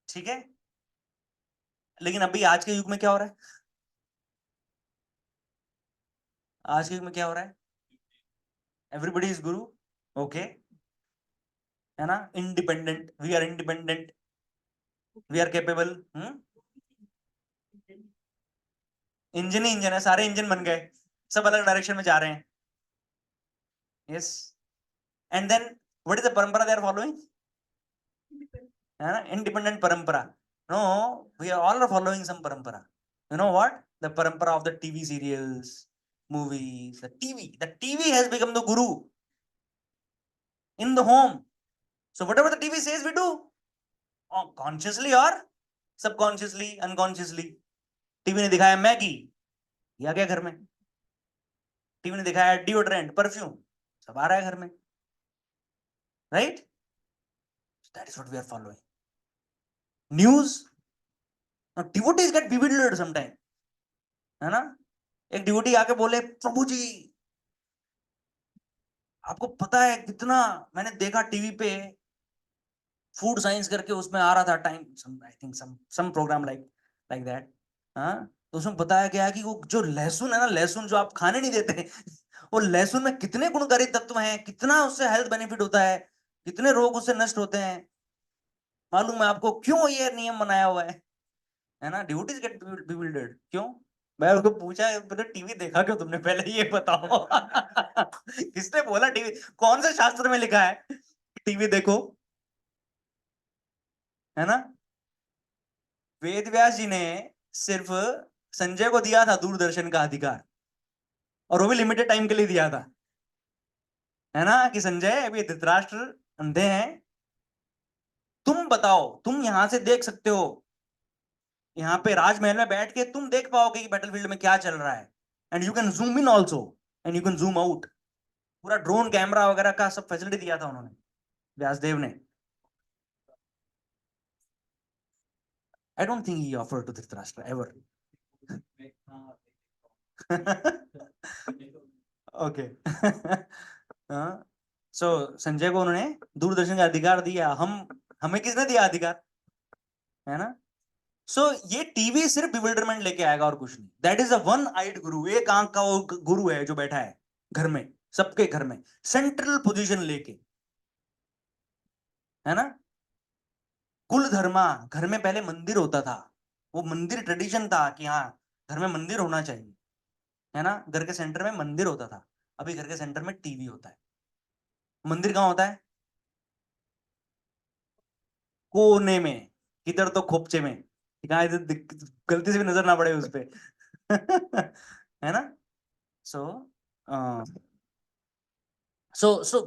ठीक है? लेकिन अभी आज के युग में क्या हो रहा है? आज के युग में क्या हो रहा है? Everybody is Guru, okay? है ना? Independent, we are independent, we are capable. Engine he engine है, सारे इंजन बन गए, सब अलग डायरेक्शन में जा रहे हैं. Yes. And then what is the parampara they are following? Independent parampara. No, we are all following some parampara. You know what? The parampara of the TV serials, movies, the TV has become the Guru in the home. So whatever the TV says we do, consciously or subconsciously, unconsciously. TV ने दिखाया मैगी, ये आ गया घर में. टीवी ने दिखाया डिओड्रेंट, परफ्यूम, सब आ रहा है घर में, right? That is what we are following. News. Now devotees get bewildered sometimes, है ना? एक डिवोटी आके बोले, प्रभु जी आपको पता है कितना, मैंने देखा टीवी पे फूड साइंस करके उसमें आ रहा था time, I think some programme like that. तो उसमें बताया गया कि वो जो लहसुन है ना, लहसुन जो आप खाने नहीं देते, वो लहसुन में कितने गुणकारी तत्व हैं, कितना उससे हेल्थ बेनिफिट होता है, कितने रोग उससे नष्ट होते हैं. मालूम है आपको क्यों ये नियम बनाया हुआ है ना? Devotees get bewildered. क्यों? मैं उसको पूछा, टीवी देखा क्यों तुमने, पहले ये बताओ. किसने बोला टीवी? कौन से शास्त्र में लिखा है टीवी देखो, है ना? वेद व्यास जी ने सिर्फ संजय को दिया था दूरदर्शन का अधिकार, और वो भी लिमिटेड टाइम के लिए दिया था, है ना? कि संजय अभी धृतराष्ट्र अंधे हैं, तुम बताओ, तुम यहां से देख सकते हो, यहाँ पे राजमहल में बैठ के तुम देख पाओगे कि बैटलफील्ड में क्या चल रहा है. And you can zoom in also and you can zoom out. पूरा ड्रोन कैमरा वगैरह का सब फैसिलिटी दिया था उन्होंने, व्यासदेव ने. I don't think he offered to Dhritarashtra ever. Okay. So Sanjay को उन्होंने दूरदर्शन का अधिकार दिया. हमें किसने दिया अधिकार, है ना? सो ये टीवी सिर्फ बिविल्डरमेंट लेके आएगा और कुछ नहीं. That is a one eyed guru. एक आंख का वो गुरु है जो बैठा है घर में, सबके घर में, सेंट्रल पोजीशन लेके, है ना? कुल धर्मा. घर में पहले मंदिर होता था, वो मंदिर ट्रेडिशन था कि हाँ घर में मंदिर होना चाहिए, है ना? घर के सेंटर में मंदिर होता था. अभी घर के सेंटर में टीवी होता है. मंदिर कहाँ होता है? कोने में. किधर? तो खोपचे में. गलती से भी नजर ना पड़े उस पे. है ना? So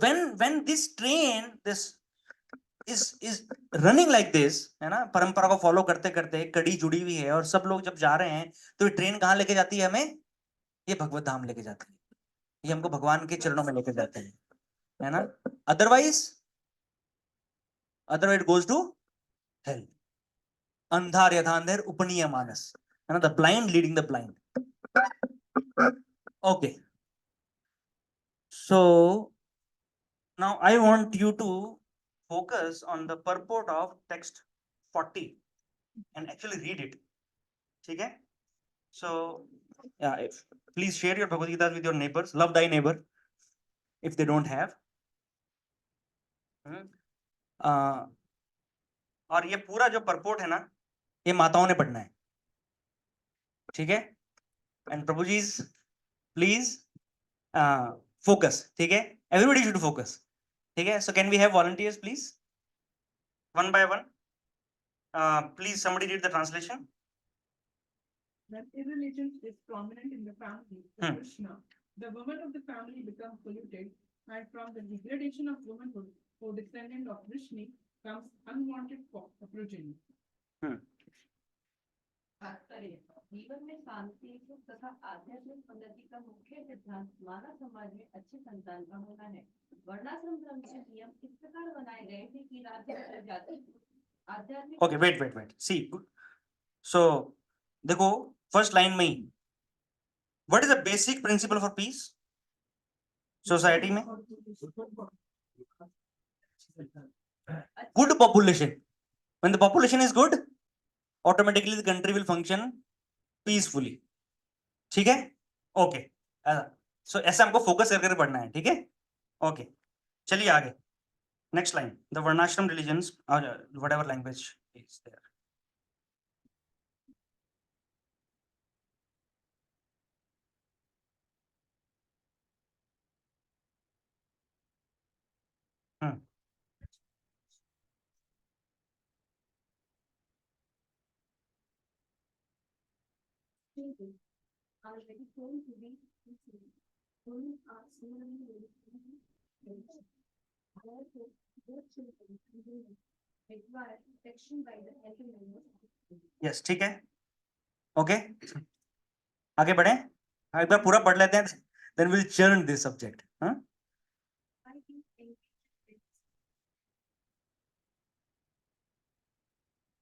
when this train, this is running like this, है ना, परंपरा को फॉलो करते करते कड़ी जुड़ी हुई है, और सब लोग जब जा रहे हैं तो ये ट्रेन कहाँ लेके जाती है हमें? ये भगवत धाम लेके जाती है, ये हमको भगवान के चरणों में लेके जाते हैं, है ना। Otherwise it goes to hell. अंधार यथा अंधेर उपनीय मानस, है ना, the blind leading the blind. Okay, so now I want you to focus on the purport of text 40 and actually read it. ठीक है? So yeah, please share your Bhagavad Gita with your neighbors. Love thy neighbor if they don't have. और ये पूरा जो purport है ना, ये माताओं ने पढ़ना है, ठीक है? And Prabhu ji please focus, ठीक है? Everybody should focus, ठीक है? So can we have volunteers please, one by one? Please somebody read the translation. That irreligion is prominent in the family of Krishna. The women of the family become polluted, and from the degradation of womanhood, for descendant of Vishnu comes unwanted progeny. जीवन में शांति सुख तथा आध्यात्मिक उन्नति का मुख्य सिद्धांत मानव समाज में अच्छी संतान का होना है। वर्णाश्रम धर्म के नियम इस प्रकार बनाए गए थे कि राज्य जाति आध्यात्मिक। Okay, wait. See, so देखो फर्स्ट लाइन में ही, what is the basic principle for peace society में? Good population. When the population is good, automatically the country will function peacefully. ठीक है? ओके, सो ऐसा हमको फोकस करके पढ़ना है, ठीक है? ओके, चलिए आगे. Next line, the varnashram religions, whatever language is there. are very prone to be deceived. Women are similarly very prone. Therefore, both children and women require protection by the healthy members of the family. Yes, ठीक है, ओके, आगे बढ़े. एक बार पूरा पढ़ लेते हैं, then we'll churn this subject. I think in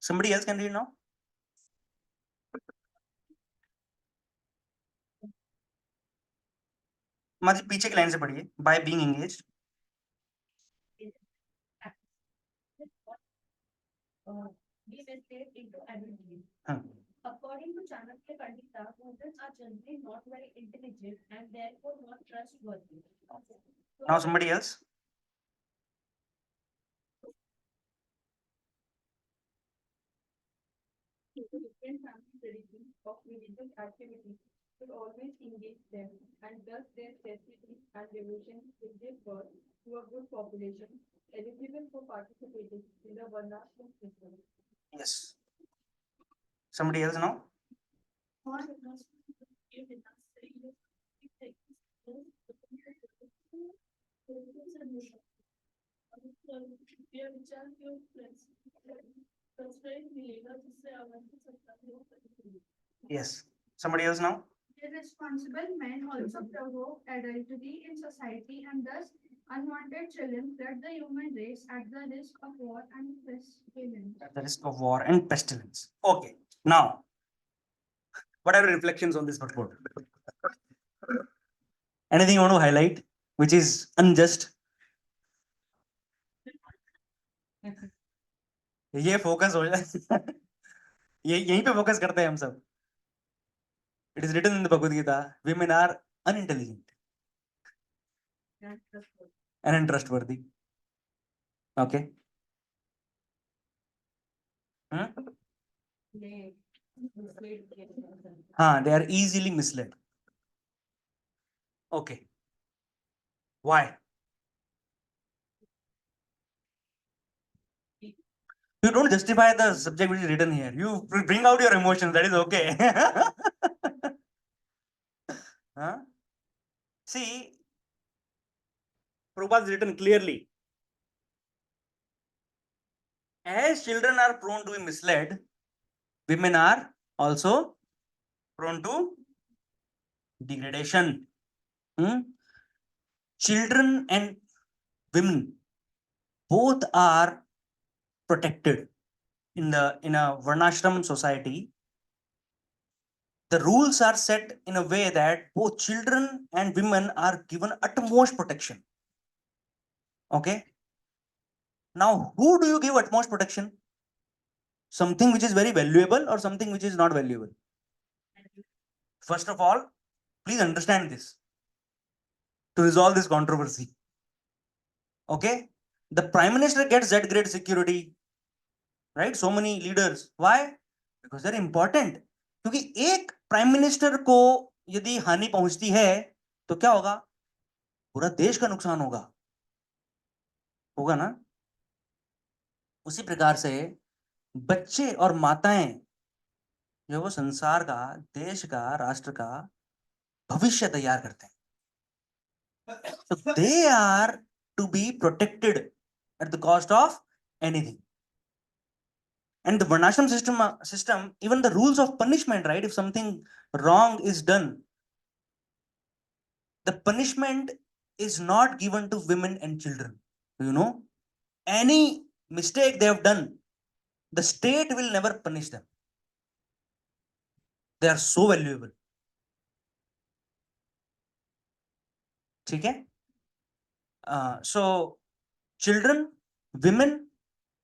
Somebody else can read now. माजी पीछे की लाइन से पढ़िए. By being engaged. we will take into advantage. According to Chanakya Pandita, women are generally not very intelligent and therefore not trustworthy. Now somebody else. Different family traditions of religious activities will always engage them, and thus their chastity and devotion will give birth to a good population eligible for participating in the Varnashram system. Yes. Somebody else now. Yes. Somebody else now. Irresponsible men also provoke adultery in society and thus unwanted children flood the human race at the risk of war and pestilence. At the risk of war and pestilence. Okay. Now, what are your reflections on this purport? Anything you want to highlight which is unjust? ये फोकस हो जाए. ये यहीं पे फोकस करते हैं हम सब. It is written in the Bhagavad Gita, women are unintelligent and untrustworthy. Okay. They are easily misled. Okay. Why? You don't justify the subject which is written here. You bring out your emotions. That is okay. See, Prabhupada is written clearly. as children are prone to be misled, women are also prone to degradation. Children and women both are protected in a varnashram society. The rules are set in a way that both children and women are given utmost protection. Okay. Now, who do you give utmost protection? Something which is very valuable or something which is not valuable? First of all, please understand this to resolve this controversy. Okay. The Prime Minister gets that great security, right? So many leaders. Why? Because they're important. क्योंकि एक प्राइम मिनिस्टर को यदि हानि पहुंचती है तो क्या होगा? पूरा देश का नुकसान होगा ना? उसी प्रकार से बच्चे और माताएं जो वो संसार का, देश का, राष्ट्र का भविष्य तैयार करते हैं. So they are to be protected at the cost of anything. And the varnashram system, even the rules of punishment, right? If something wrong is done, the punishment is not given to women and children. You know, any mistake they have done, the state will never punish them. They are so valuable. Okay? So, children, women,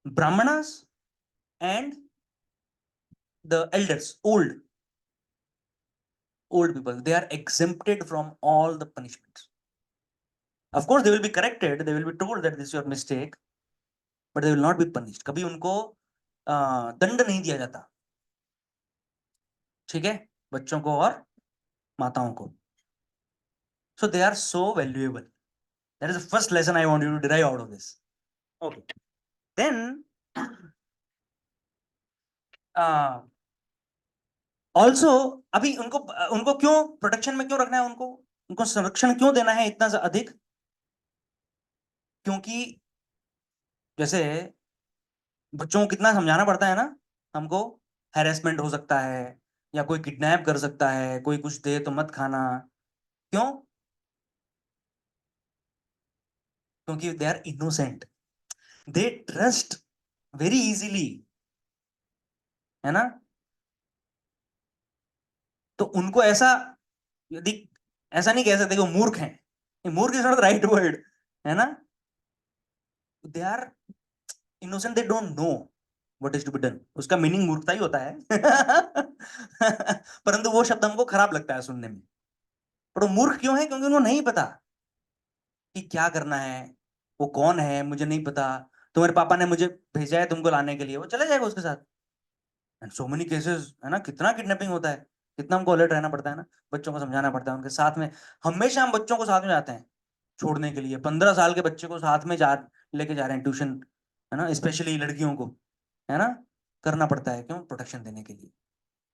brahmanas, and the elders, old people, they are exempted from all the punishments. Of course, they will be corrected. They will be told that this is your mistake, but they will not be punished. कभी उनको दंड नहीं दिया जाता. ठीक है? बच्चों को और माताओं को. So they are so valuable. That is the first lesson I want you to derive out of this. Okay. Then also अभी उनको क्यों प्रोटेक्शन में क्यों रखना है? उनको संरक्षण क्यों देना है इतना अधिक? क्योंकि जैसे बच्चों को कितना समझाना पड़ता है ना, हमको हैरेसमेंट हो सकता है या कोई किडनैप कर सकता है, कोई कुछ दे तो मत खाना. क्यों? क्योंकि they are innocent, they trust very easily, है ना? तो उनको ऐसा नहीं कह सकते कि वो मूर्ख हैं. Murkh is not the right word, है ना? They are innocent, they don't know what is to be done. उसका मीनिंग मूर्खता ही होता है. परंतु वो शब्द हमको खराब लगता है सुनने में. पर वो मूर्ख क्यों है? क्योंकि उनको नहीं पता कि क्या करना है, वो कौन है, मुझे नहीं पता. तुम्हारे पापा ने मुझे भेजा है तुमको लाने के लिए, वो चला जाएगा उसके साथ. एंड सो मेनी केसेस, है ना? कितना किडनैपिंग होता है, कितना हमको अलर्ट रहना पड़ता है ना. बच्चों को समझाना पड़ता है, उनके साथ में हमेशा हम बच्चों को साथ में जाते हैं छोड़ने के लिए. 15 साल के बच्चे को साथ में लेके जा रहे हैं ट्यूशन, है ना? स्पेशली लड़कियों को, है ना, करना पड़ता है. क्यों? प्रोटेक्शन देने के लिए.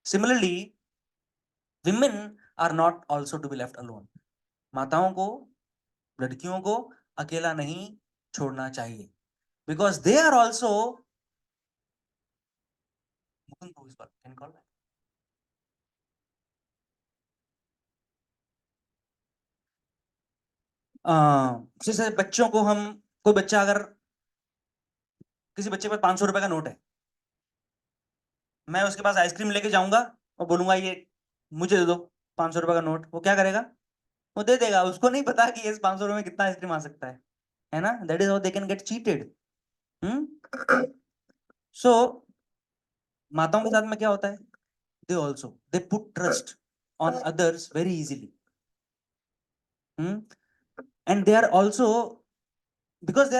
Similarly women are not also to be left alone. माताओं को, लड़कियों को अकेला नहीं छोड़ना चाहिए, because they are also जैसे बच्चों को हम, कोई बच्चा अगर, किसी बच्चे पर 500 रुपए का नोट है, मैं उसके पास आइसक्रीम लेके जाऊंगा और बोलूंगा ये मुझे दे दो 500 रुपए का नोट. वो क्या करेगा? वो दे देगा. उसको नहीं पता कि इस 500 रुपए में कितना आइसक्रीम आ सकता है ना? That is how they can get cheated. So माताओं के साथ में क्या होता है? They also they put trust on others very easily. And they are also, because they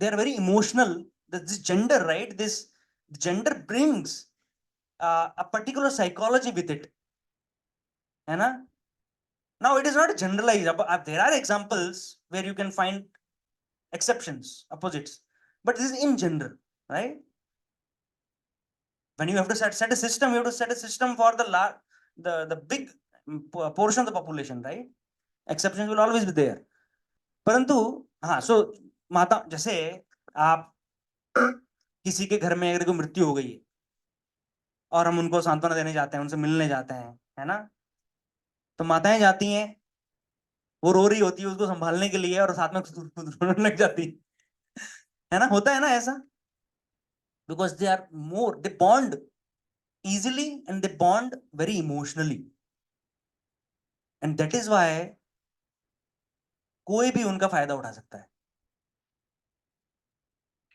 are very emotional. This gender, right? This gender brings a particular psychology with it, है ना? Now it is not generalized. There are examples where you can find exceptions, opposites, but this is in general, right? When you have to set a system, you have to set a system for the big portion of the population, right? Exceptions will always be there. परंतु हाँ, सो माता, जैसे आप किसी के घर में अगर कोई मृत्यु हो गई है और हम उनको सांत्वना देने जाते हैं, उनसे मिलने जाते हैं, है ना, तो माताएं जाती हैं, वो रो रही होती है उसको संभालने के लिए और साथ में खुद रोने लग जाती है ना, होता है ना ऐसा, because they are more, they bond easily and they bond very emotionally, and that is why कोई भी उनका फायदा उठा सकता है,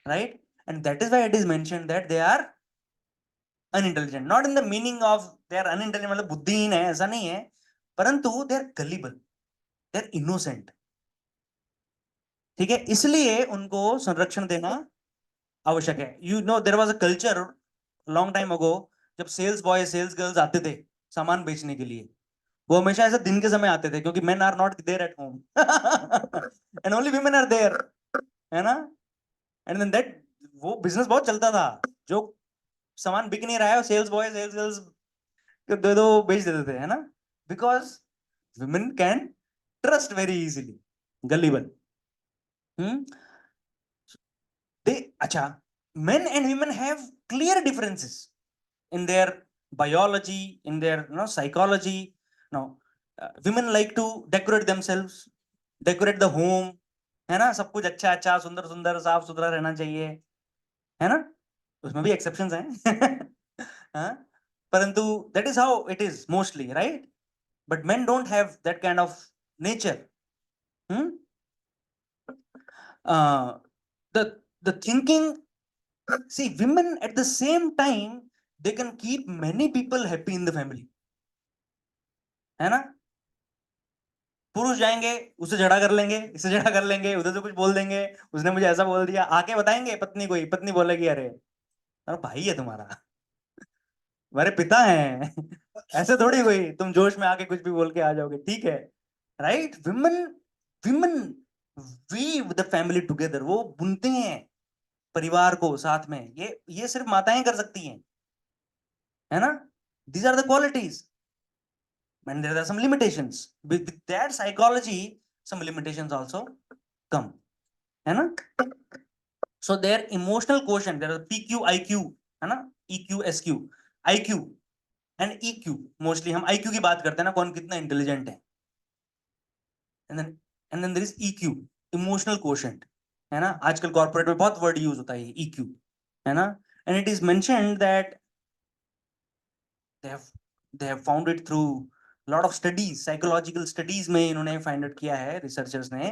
right? And that is why it is mentioned that they are unintelligent, not in the meaning of they are unintelligent मतलब बुद्धिहीन है, ऐसा नहीं है, परंतु they are gullible, they are innocent, ठीक है, इसलिए उनको संरक्षण देना आवश्यक है. You know there was a culture long time ago जब सेल्स बॉय सेल्स गर्ल्स आते थे सामान बेचने के लिए, वो हमेशा ऐसे दिन के समय आते थे क्योंकि men are not there at home and only women are there, है ना, and then that वो बिजनेस बहुत चलता था, जो सामान बिक नहीं रहा है सेल्स बॉय सेल्स गर्ल्स दे दो बेच देते थे, है ना, because women can trust very easily, gullible. they अच्छा, men and women have clear differences in their biology, in their psychology. No, women like to decorate themselves, decorate the home, है ना, सब कुछ अच्छा अच्छा सुंदर सुंदर साफ सुथरा रहना चाहिए, है ना, उसमें भी एक्सेप्शंस हैं हाँ, परंतु that is how it is mostly, right? But men don't have that kind of nature. uh, the thinking, see, women at the same time they can keep many people happy in the family, है ना, पुरुष जाएंगे उससे झगड़ा कर लेंगे, इससे झगड़ा कर लेंगे, उधर से कुछ बोल देंगे, उसने मुझे ऐसा बोल दिया, आके बताएंगे पत्नी को ही, पत्नी बोलेगी अरे अरे भाई है तुम्हारा, हमारे पिता हैं ऐसे थोड़ी कोई तुम जोश में आके कुछ भी बोल के आ जाओगे, ठीक है, right? Women women weave the family together, वो बुनते हैं परिवार को साथ में, ये सिर्फ माताएं कर सकती हैं, है ना, these are the qualities, and there are some limitations with that psychology, some limitations also come, है ना, so their emotional quotient, there are PQ IQ, है ना, EQ SQ, IQ and EQ, mostly हम IQ की बात करते हैं ना, कौन कितना इंटेलिजेंट है, and then there is EQ, emotional quotient, है ना, आजकल कॉर्पोरेट में बहुत वर्ड यूज होता है EQ, है ना, and it is mentioned that they have found it through lot of studies, psychological studies में इन्होंने find out किया है researchers ने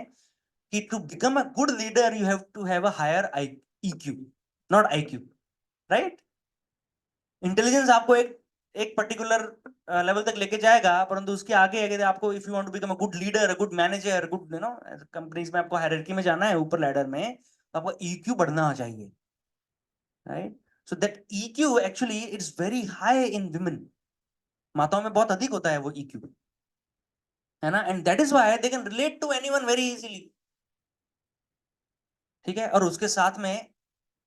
कि to become a good leader you have to have a higher EQ, not IQ, right? Intelligence आपको एक पर्टिकुलर लेवल तक लेके जाएगा, परंतु उसके आगे अगर आपको if you want to become a good leader, a good manager, good companies में आपको हायरार्की में जाना है ऊपर लैडर में, तो आपको EQ बढ़ना चाहिए, right? So that EQ actually it's very high in women, माताओं में बहुत अधिक होता है वो EQ, है ना, and that is why they can relate to anyone very easily, ठीक है, और उसके साथ में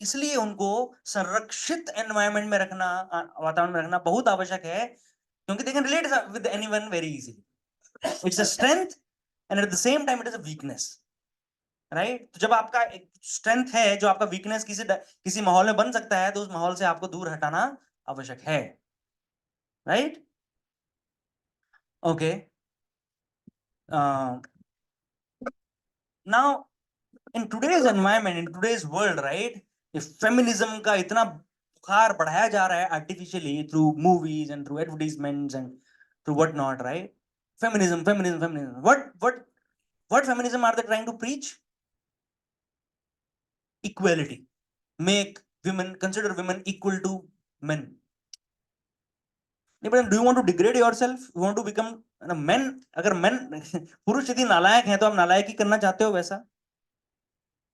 इसलिए उनको संरक्षित एनवायरनमेंट में रखना, वातावरण में रखना बहुत आवश्यक है, क्योंकि दे can relate with anyone very easily, it's a strength and at the same time it is a weakness, right? तो जब आपका एक स्ट्रेंथ है जो आपका वीकनेस किसी माहौल में बन सकता है, तो उस माहौल से आपको दूर हटाना आवश्यक है, right? Okay, now in today's environment, in today's world, right, if feminism का इतना बुखार बढ़ाया जा रहा है artificially through movies and through advertisements and through what not, right? Feminism. What feminism are they trying to preach? Equality. Make women, consider women equal to men. But do you want to degrade yourself? You want to become men? अगर men पुरुष यदि नालायक हैं तो आप नालायकी करना चाहते हो वैसा?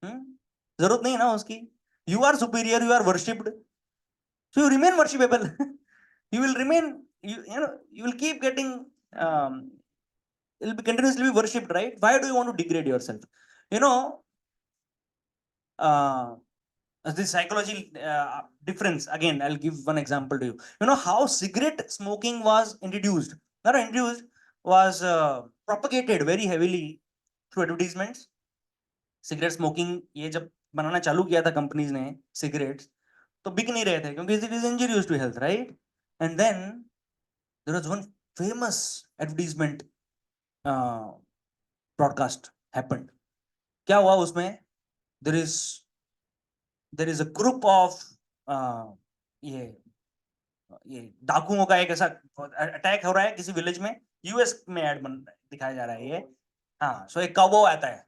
जरूरत नहीं है ना उसकी. You are superior, you are worshipped, so you remain worshipable. You will remain, you will keep getting, you'll be continuously be worshipped, right? Why do you want to degrade yourself? The psychology difference, again I'll give one example to you. You know how cigarette smoking was introduced, not introduced, was propagated very heavily through advertisements. Cigarette smoking ये जब बनाना चालू किया था कंपनीज ने सिगरेट्स, तो बिक नहीं रहे थे क्योंकि it is injurious to health, right? And then there was one famous advertisement broadcast happened. क्या हुआ उसमें? There is a group of ये डाकुओं का एक ऐसा अटैक हो रहा है किसी विलेज में, यूएस में एड दिखाया जा रहा है ये. हाँ, सो एक काउबॉय आता है,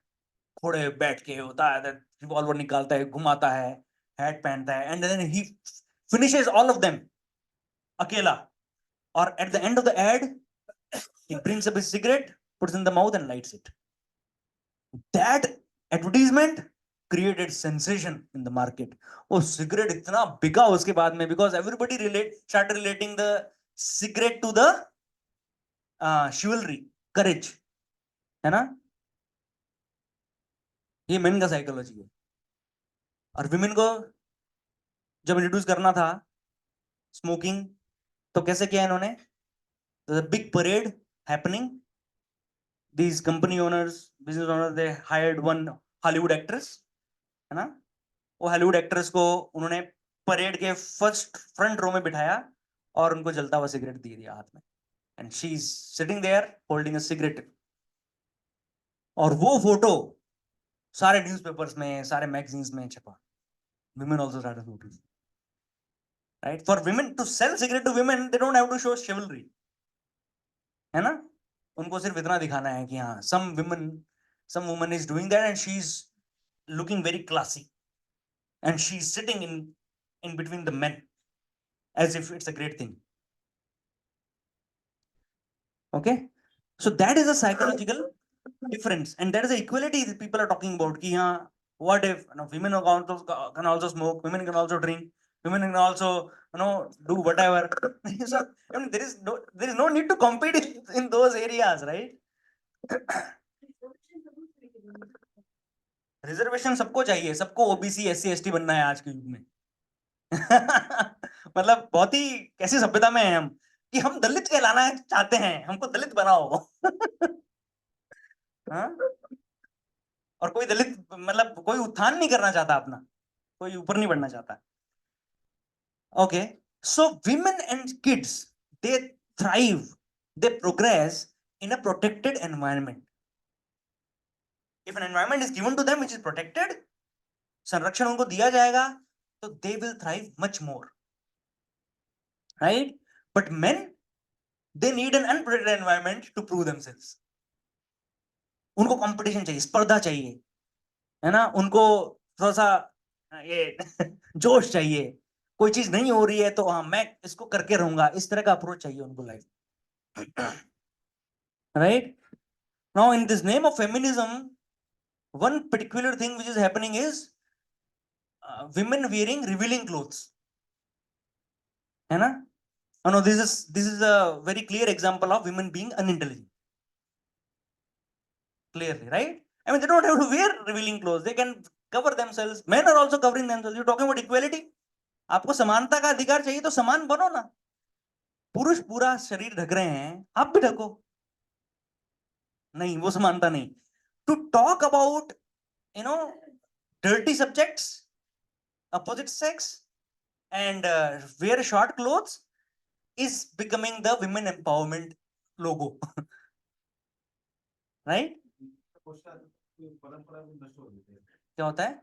घोड़े बैठ के होता है, रिवॉल्वर निकालता है, घुमाता है, हैट पहनता है, and then he finishes all of them अकेला. और at the end of the ad he brings up his cigarette, puts in the mouth and lights it. That advertisement created sensation in the market. वो सिगरेट इतना बिका उसके बाद में, because everybody started relating the cigarette to the chivalry, courage, है ना? ये मेन का साइकोलॉजी है. और विमेन को जब इंट्रोड्यूस करना था स्मोकिंग, तो कैसे किया इन्होंने? Big parade happening. These company owners, business owners, they hired one Hollywood actress, है ना? वो हॉलीवुड एक्ट्रेस को उन्होंने परेड के फर्स्ट फ्रंट रो में बिठाया और उनको जलता हुआ सिगरेट दे दिया हाथ में. And she is sitting there holding a cigarette. और वो फोटो सारे न्यूज़पेपर्स में, सारे मैगजीन्स में छपा. Women also started noticing, right? For women to sell cigarette to women, they don't have to show chivalry, है ना? उनको सिर्फ इतना दिखाना है कि हाँ, some woman is doing that and she is looking very classy, and she is sitting in between the men as if it's a great thing. Okay, so that is a psychological difference, and that is the equality that people are talking about. Ki, haan, what if women can also smoke, women can also drink, women can also do whatever. So I mean, there is no need to compete in those areas, right? Reservation सबको चाहिए, सबको ओबीसी एससी एसटी बनना है आज के युग में. मतलब बहुत ही कैसी सभ्यता में है हम कि हम दलित कहलाना चाहते हैं, हमको दलित बनाओ. हाँ? और कोई दलित मतलब कोई उत्थान नहीं करना चाहता अपना, कोई ऊपर नहीं बढ़ना चाहता. Okay, so women and kids, they thrive, they progress in a protected environment. If an environment is given to them which is protected, संरक्षण उनको दिया जाएगा, तो they will thrive much more, right? But men, they need an unprotected environment to prove themselves. उनको कंपटीशन चाहिए, स्पर्धा चाहिए, है ना? उनको थोड़ा सा ये जोश चाहिए. कोई चीज नहीं हो रही है तो हाँ, मैं इसको करके रहूंगा, इस तरह का अप्रोच चाहिए उनको life. Right? Now in this name of feminism, one particular thing which is happening is women wearing revealing clothes, है ना? No, this is a very clear example of women being unintelligent. Clearly, right? I mean, they don't have to wear revealing clothes. They can cover themselves. Men are also covering themselves. You're talking about equality. आपको समानता का अधिकार चाहिए तो समान बनो ना. पुरुष पूरा शरीर ढक रहे हैं, आप भी ढको. नहीं, वो समानता नहीं. To talk about, dirty subjects, opposite sex, and wear short clothes is becoming the women empowerment logo. Right? क्या होता है?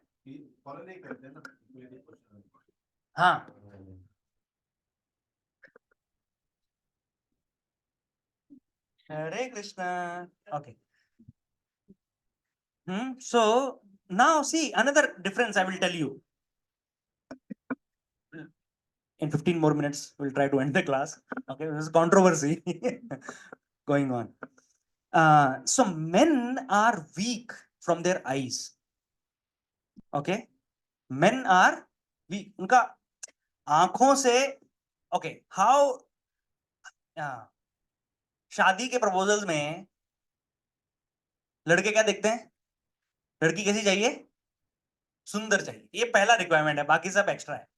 हाँ, Hare Krishna. Okay. So now see another difference I will tell you. In 15 more minutes, we'll try to end the class. Okay, this is controversy going on. So men are weak from their eyes. Okay, men are weak. उनका आंखों से. Okay, how? शादी के प्रपोजल्स में लड़के क्या देखते हैं? लड़की कैसी चाहिए? सुंदर चाहिए. ये पहला रिक्वायरमेंट है, बाकी सब एक्स्ट्रा है.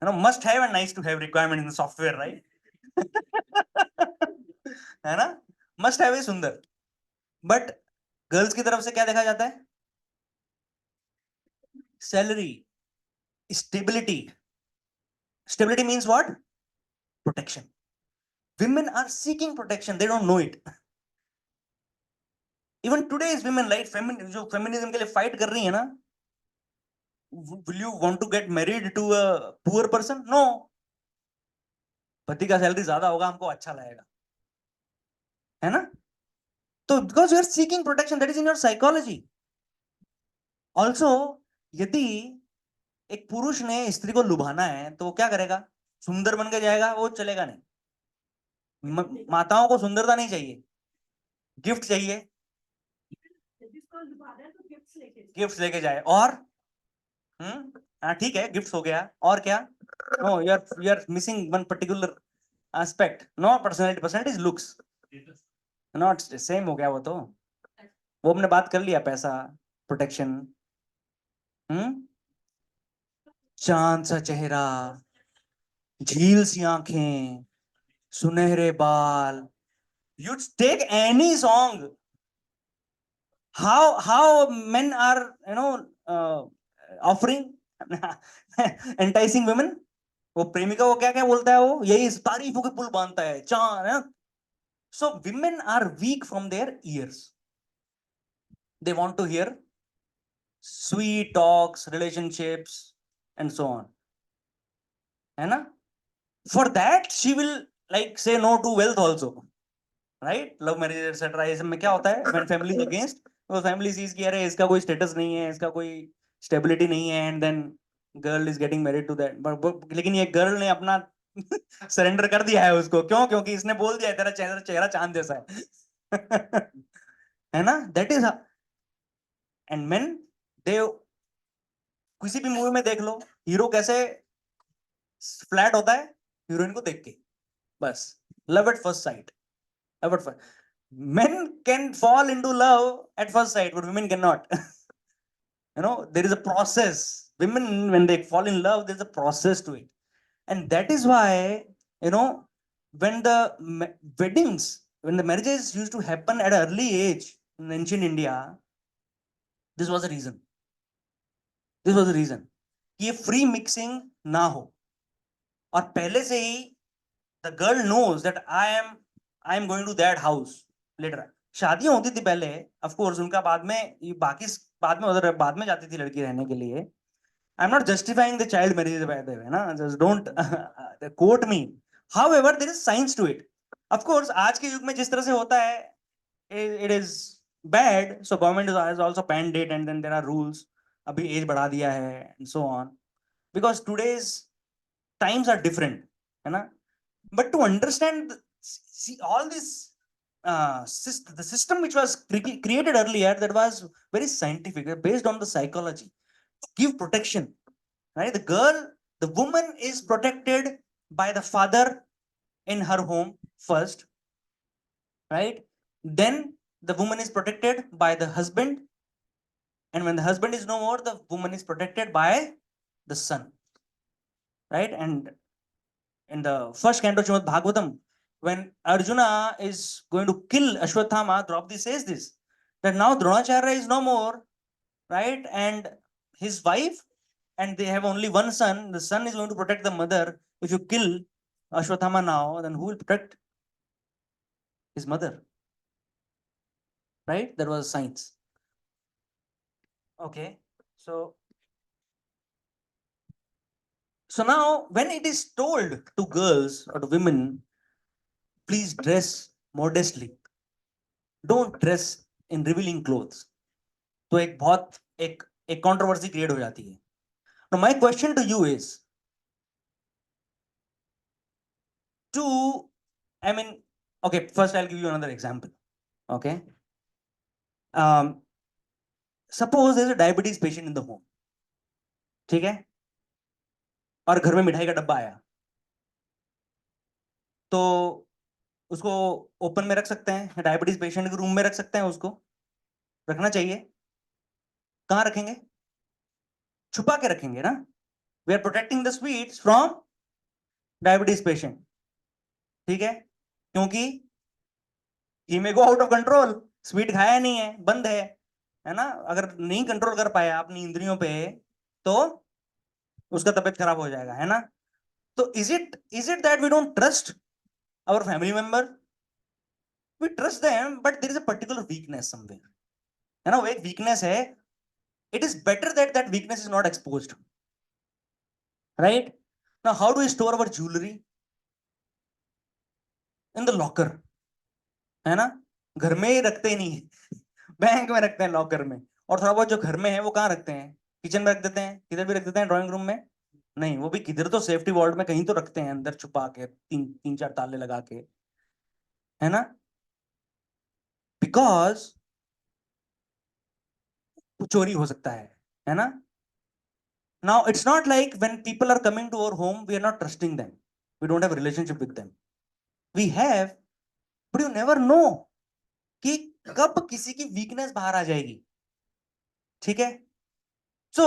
Must have and nice to have requirement in software, right? है ना? मस्ट हैव इज सुंदर. बट गर्ल्स की तरफ से क्या देखा जाता है? salary, stability. Stability means what? Protection. Women are seeking protection, they don't know it. Even today's women, like जो feminism के लिए fight कर रही है ना, will you want to get married to a poor person? No. पति का सैलरी ज्यादा होगा, हमको अच्छा लगेगा, है ना? तो because you are seeking protection, that is in your psychology. Also, यदि एक पुरुष ने स्त्री को लुभाना है तो वो क्या करेगा? सुंदर बन के जाएगा? वो चलेगा नहीं। माताओं को सुंदरता नहीं चाहिए, गिफ्ट चाहिए, गिफ्ट लेके जाए। और हाँ ठीक है, गिफ्ट हो गया, और क्या? No, you are missing one particular aspect. No personality, personality is looks, not same हो गया वो तो। वो हमने बात कर लिया, पैसा, प्रोटेक्शन। चांद सा चेहरा, झील सी आंखें, सुनहरे बाल। You take any song, how men are, offering enticing women. वो प्रेमिका को क्या क्या बोलता है? वो यही तारीफों के पुल बांधता है, चांद। So women are weak from their ears. They want to hear sweet talks, relationships, and so on. है ना? For that she will like say no to wealth also, right? Love marriage etc. ये सब में क्या होता है? When family is against, वो family sees कि अरे इसका कोई status नहीं है, इसका कोई stability नहीं है, and then girl is getting married to that. लेकिन ये girl ने अपना surrender कर दिया है उसको। क्यों? क्योंकि इसने बोल दिया तेरा चेहरा चांद जैसा है। है ना? That is how. And men, they, किसी भी मूवी में देख लो, हीरो कैसे फ्लैट होता है हीरोइन को देख के, बस love at first sight. Love at first, men can fall into love at first sight, but women cannot. There is a process. Women, when they fall in love, there's a process to it, and that is why, when the weddings, when the marriages used to happen at an early age in ancient India, this was a reason. This was the reason कि ये free mixing ना हो, और पहले से ही the girl knows that I am going to that house later. शादियां होती थी पहले, of course, उनका बाद में बाकी बाद में उधर बाद में जाती थी लड़की रहने के लिए. I'm not justifying the child marriage by the way, ना, just don't quote me. However, there is science to it. Of course, आज के युग में जिस तरह से होता है, it is bad. So government has also banned it, and then there are rules. अभी एज बढ़ा दिया है, and so on, because today's times are different, है ना? But to understand, see all this, the system which was created earlier, that was very scientific, based on the psychology, to give protection, right? The woman is protected by the father in her home first, right? Then the woman is protected by the husband, and when the husband is no more, the woman is protected by the son, right? And in the first canto Srimad Bhagavatam, when Arjuna is going to kill Ashwathama, Draupadi says this, that now Dronacharya is no more, right? And his wife, and they have only one son. The son is going to protect the mother. If you kill Ashwathama now, then who will protect his mother? Right? That was science. Okay, so now when it is told to girls or to women, please dress modestly, don't dress in revealing clothes, तो एक बहुत एक controversy create हो जाती है. Now my question to you is, okay, first I'll give you another example. Okay, suppose there's a diabetes patient in the home, ठीक है, और घर में मिठाई का डब्बा आया, तो उसको ओपन में रख सकते हैं, डायबिटीज पेशेंट के रूम में रख सकते हैं, उसको रखना चाहिए. कहाँ रखेंगे? छुपा के रखेंगे ना. We are protecting the sweets from diabetes patient, ठीक है, क्योंकि he may go out of control, sweet खाया नहीं है, बंद है ना. अगर नहीं कंट्रोल कर पाया अपनी इंद्रियों पे, तो उसका तबीयत खराब हो जाएगा, है ना? तो is it that we don't trust our family member? We trust them, but there is a particular weakness somewhere, है ना? वो एक वीकनेस है. It is better that that weakness is not exposed, right? Now how do we store our jewellery? In the locker, है ना? घर में ही रखते ही नहीं है. बैंक में रखते हैं, लॉकर में. और थोड़ा बहुत जो घर में है वो कहाँ रखते हैं? किचन में रख देते हैं, किधर भी रख देते हैं, ड्राइंग रूम में नहीं, वो भी किधर तो सेफ्टी वॉर्ड में कहीं तो रखते हैं, अंदर छुपा के, तीन चार ताले लगा के, है ना? बिकॉज चोरी हो सकता है ना? Now it's not like when people are coming to our home we are not trusting them, we don't have relationship with them, we have, but you never know कि कब किसी की वीकनेस बाहर आ जाएगी. ठीक है? सो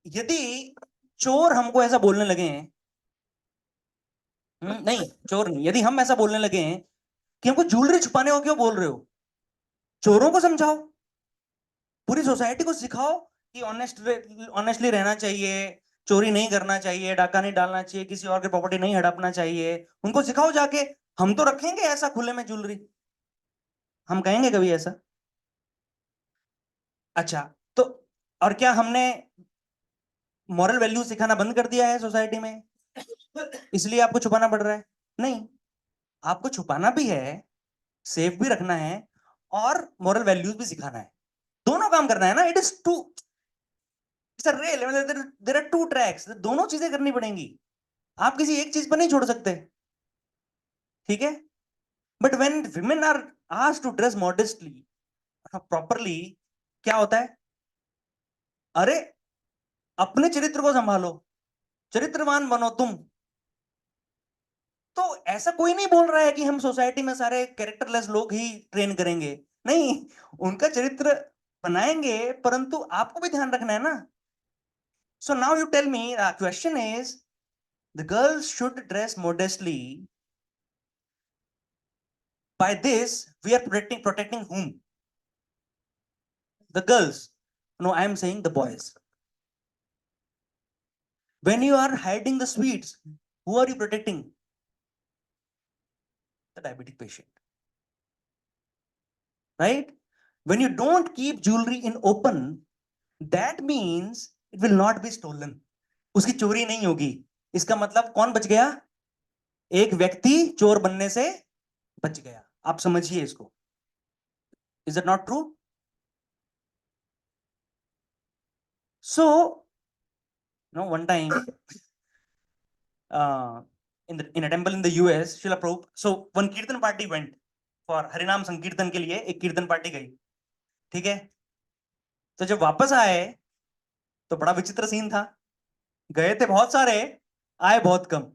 यदि चोर हमको ऐसा बोलने लगे हैं, नहीं चोर नहीं, यदि हम ऐसा बोलने लगे हैं कि हमको ज्वेलरी छुपाने को क्यों बोल रहे हो, चोरों को समझाओ, पूरी सोसाइटी को सिखाओ कि ऑनेस्टली रहना चाहिए, चोरी नहीं करना चाहिए, डाका नहीं डालना चाहिए, किसी और की प्रॉपर्टी नहीं हड़पना चाहिए. उनको सिखाओ जाके. हम तो रखेंगे ऐसा खुले में ज्वेलरी? हम कहेंगे कभी ऐसा? अच्छा, तो और क्या हमने मॉरल वैल्यू सिखाना बंद कर दिया है सोसाइटी में, इसलिए आपको छुपाना पड़ रहा है? नहीं, आपको छुपाना भी है, सेफ भी रखना है, और मॉरल वैल्यूज भी सिखाना है. दोनों काम करना है ना. It is two, it's a rail, there are two tracks, दोनों चीजें करनी पड़ेंगी. आप किसी एक चीज पर नहीं छोड़ सकते. ठीक है? But when women are asked to dress modestly, properly, क्या होता है? अरे अपने चरित्र को संभालो, चरित्रवान बनो तुम. तो ऐसा कोई नहीं बोल रहा है कि हम सोसाइटी में सारे कैरेक्टरलेस लोग ही ट्रेन करेंगे. नहीं, उनका चरित्र बनाएंगे, परंतु आपको भी ध्यान रखना है ना. So now you tell me, question is, the girls should dress modestly. By this we are protecting whom? The girls? No, I am saying the boys. When you are hiding the sweets, who are you protecting? The diabetic patient, right? When you don't keep jewelry in open, that means it will not be stolen. उसकी चोरी नहीं होगी. इसका मतलब कौन बच गया? एक व्यक्ति चोर बनने से बच गया. आप समझिए इसको. Is that not true? So, one time, in a temple in the US, Srila Prabhupada, so one Kirtan party went for Harinam Sankirtan के लिए, एक कीर्तन पार्टी गई. ठीक है? तो जब वापस आए तो बड़ा विचित्र सीन था. गए थे बहुत सारे, आए बहुत कम.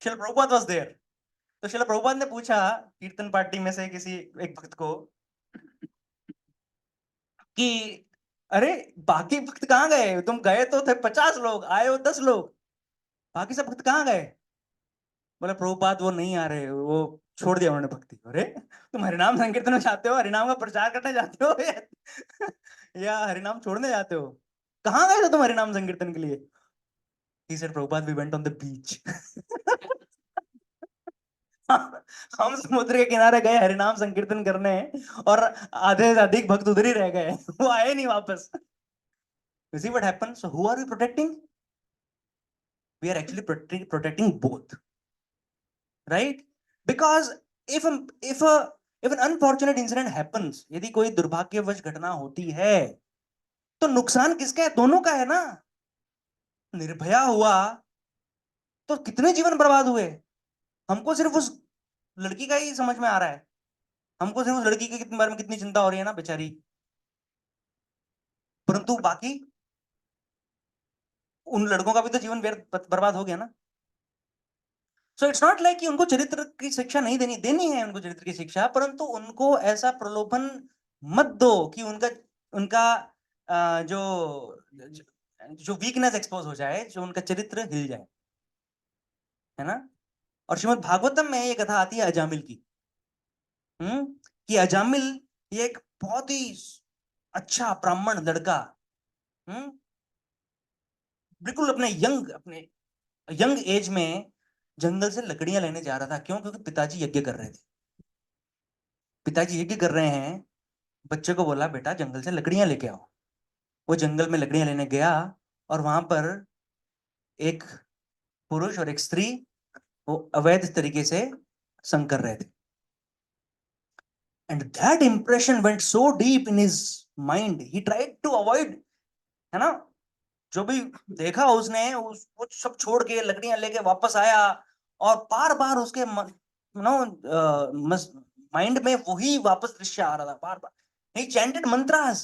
Srila Prabhupada was there. तो श्रील प्रभुपाद ने पूछा कीर्तन पार्टी में से किसी एक भक्त को कि अरे बाकी भक्त कहाँ गए? तुम गए तो थे 50 लोग, आए हो 10 लोग, बाकी सब भक्त कहाँ गए? बोले प्रभुपाद वो नहीं आ रहे, वो छोड़ दिया उन्होंने भक्ति. अरे तुम हरिनाम संकीर्तन में जाते हो, हरिनाम का प्रचार करने जाते हो, या हरिनाम छोड़ने जाते हो? कहाँ गए थे तुम हरिनाम संकीर्तन के लिए? He said, Prabhupada, we went on the beach. हम समुद्र के किनारे गए हरिनाम संकीर्तन करने, और आधे से अधिक भक्त उधर ही रह गए, वो आए नहीं वापस. You see what happens? So who are we protecting? We are actually protecting both, right? Because if an unfortunate incident happens, यदि कोई दुर्भाग्यवश घटना होती है, तो नुकसान किसका है? दोनों का है ना. निर्भया हुआ तो कितने जीवन बर्बाद हुए. हमको सिर्फ उस लड़की का ही समझ में आ रहा है, हमको सिर्फ उस लड़की के बारे में कितनी चिंता हो रही है ना बेचारी, परंतु बाकी उन लड़कों का भी तो जीवन बर्बाद हो गया ना. सो इट्स नॉट लाइक कि उनको चरित्र की शिक्षा नहीं देनी है उनको चरित्र की शिक्षा, परंतु उनको ऐसा प्रलोभन मत दो कि उनका उनका जो जो वीकनेस एक्सपोज हो जाए, जो उनका चरित्र हिल जाए, है ना. और श्रीमद् भागवतम में ये कथा आती है अजामिल की. कि अजामिल ये एक बहुत ही अच्छा ब्राह्मण लड़का, बिल्कुल अपने यंग एज में जंगल से लकड़ियां लेने जा रहा था। क्यों? क्योंकि पिताजी यज्ञ कर रहे थे। पिताजी यज्ञ कर रहे हैं, बच्चे को बोला बेटा जंगल से लकड़ियां लेके आओ। वो जंगल में लकड़ियां लेने गया और वहां पर एक पुरुष और एक स्त्री वो अवैध तरीके से संग कर रहे थे। And that impression went so deep in his mind, he tried to avoid, है ना? जो भी देखा उसने वो सब छोड़ के लकड़ियां लेके वापस आया और बार बार उसके माइंड में वही वापस दृश्य आ रहा था बार बार। he chanted mantras,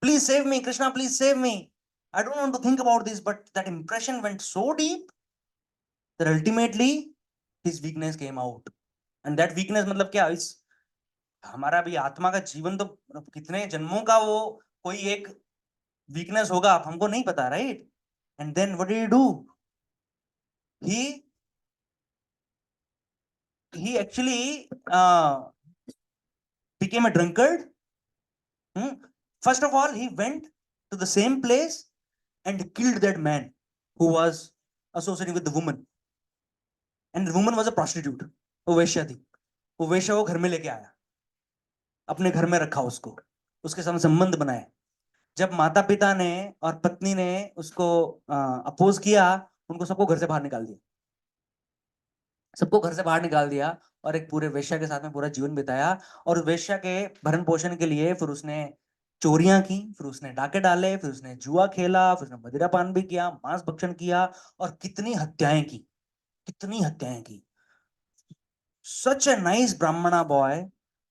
please save me krishna, please save me, I don't want to think about this, but that impression went so deep that ultimately his weakness came out. And that weakness मतलब क्या? इस हमारा भी आत्मा का जीवन तो कितने जन्मों का वो कोई एक वीकनेस होगा, आप हमको नहीं पता, right? And then what did he do? he actually became a drunkard. First of all, he went to the same place and killed that man who was associating with the woman, and the woman was a prostitute. वो वेश्या थी। वो वेश्या को घर में लेके आया, अपने घर में रखा उसको, उसके साथ संबंध बनाए। जब माता पिता ने और पत्नी ने उसको अपोज किया, उनको सबको घर से बाहर निकाल दिया, सबको घर से बाहर निकाल दिया और एक पूरे वेश्या के साथ में पूरा जीवन बिताया। और वेश्या के भरण पोषण के लिए फिर उसने चोरियां की, फिर उसने डाके डाले, फिर उसने जुआ खेला, फिर उसने मदिरापान भी किया, मांस भक्षण किया और कितनी हत्याएं की, कितनी हत्याएं की। Such a nice Brahmana boy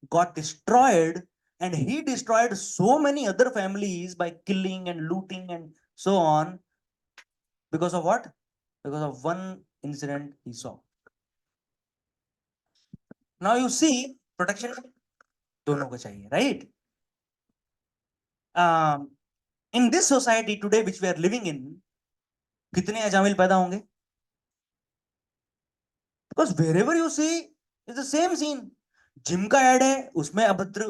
got destroyed, and he destroyed so many other families by killing and looting and so on. Because of what? Because of one incident he saw. Now you see, protection दोनों को चाहिए, right? In this society today which we are living in, कितने अजामिल पैदा होंगे? Because wherever you see is the same scene. Gym का एड है, उसमें अभद्र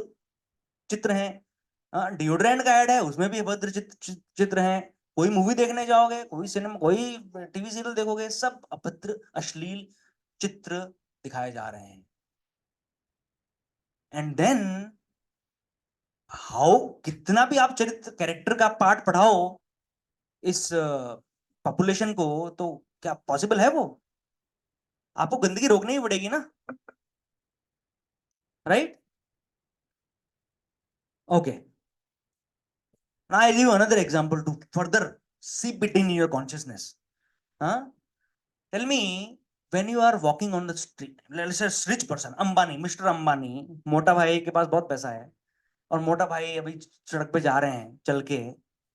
चित्र हैं। डिओड्रेंट का ऐड है, उसमें भी अभद्र चित्र हैं। कोई मूवी देखने जाओगे, कोई सिनेमा, कोई टीवी सीरियल देखोगे, सब अभद्र अश्लील चित्र दिखाए जा रहे हैं। एंड देन हाउ, कितना भी आप चरित्र कैरेक्टर का पार्ट पढ़ाओ इस पॉपुलेशन को, तो क्या पॉसिबल है? वो आपको गंदगी रोकनी ही पड़ेगी ना, right? Okay, now I'll give you another example to further seep it in your consciousness. Tell me, when you are walking on the street, let's say rich person, Ambani, mister Ambani, मोटा भाई के पास बहुत पैसा है और मोटा भाई अभी सड़क पे जा रहे हैं चल के,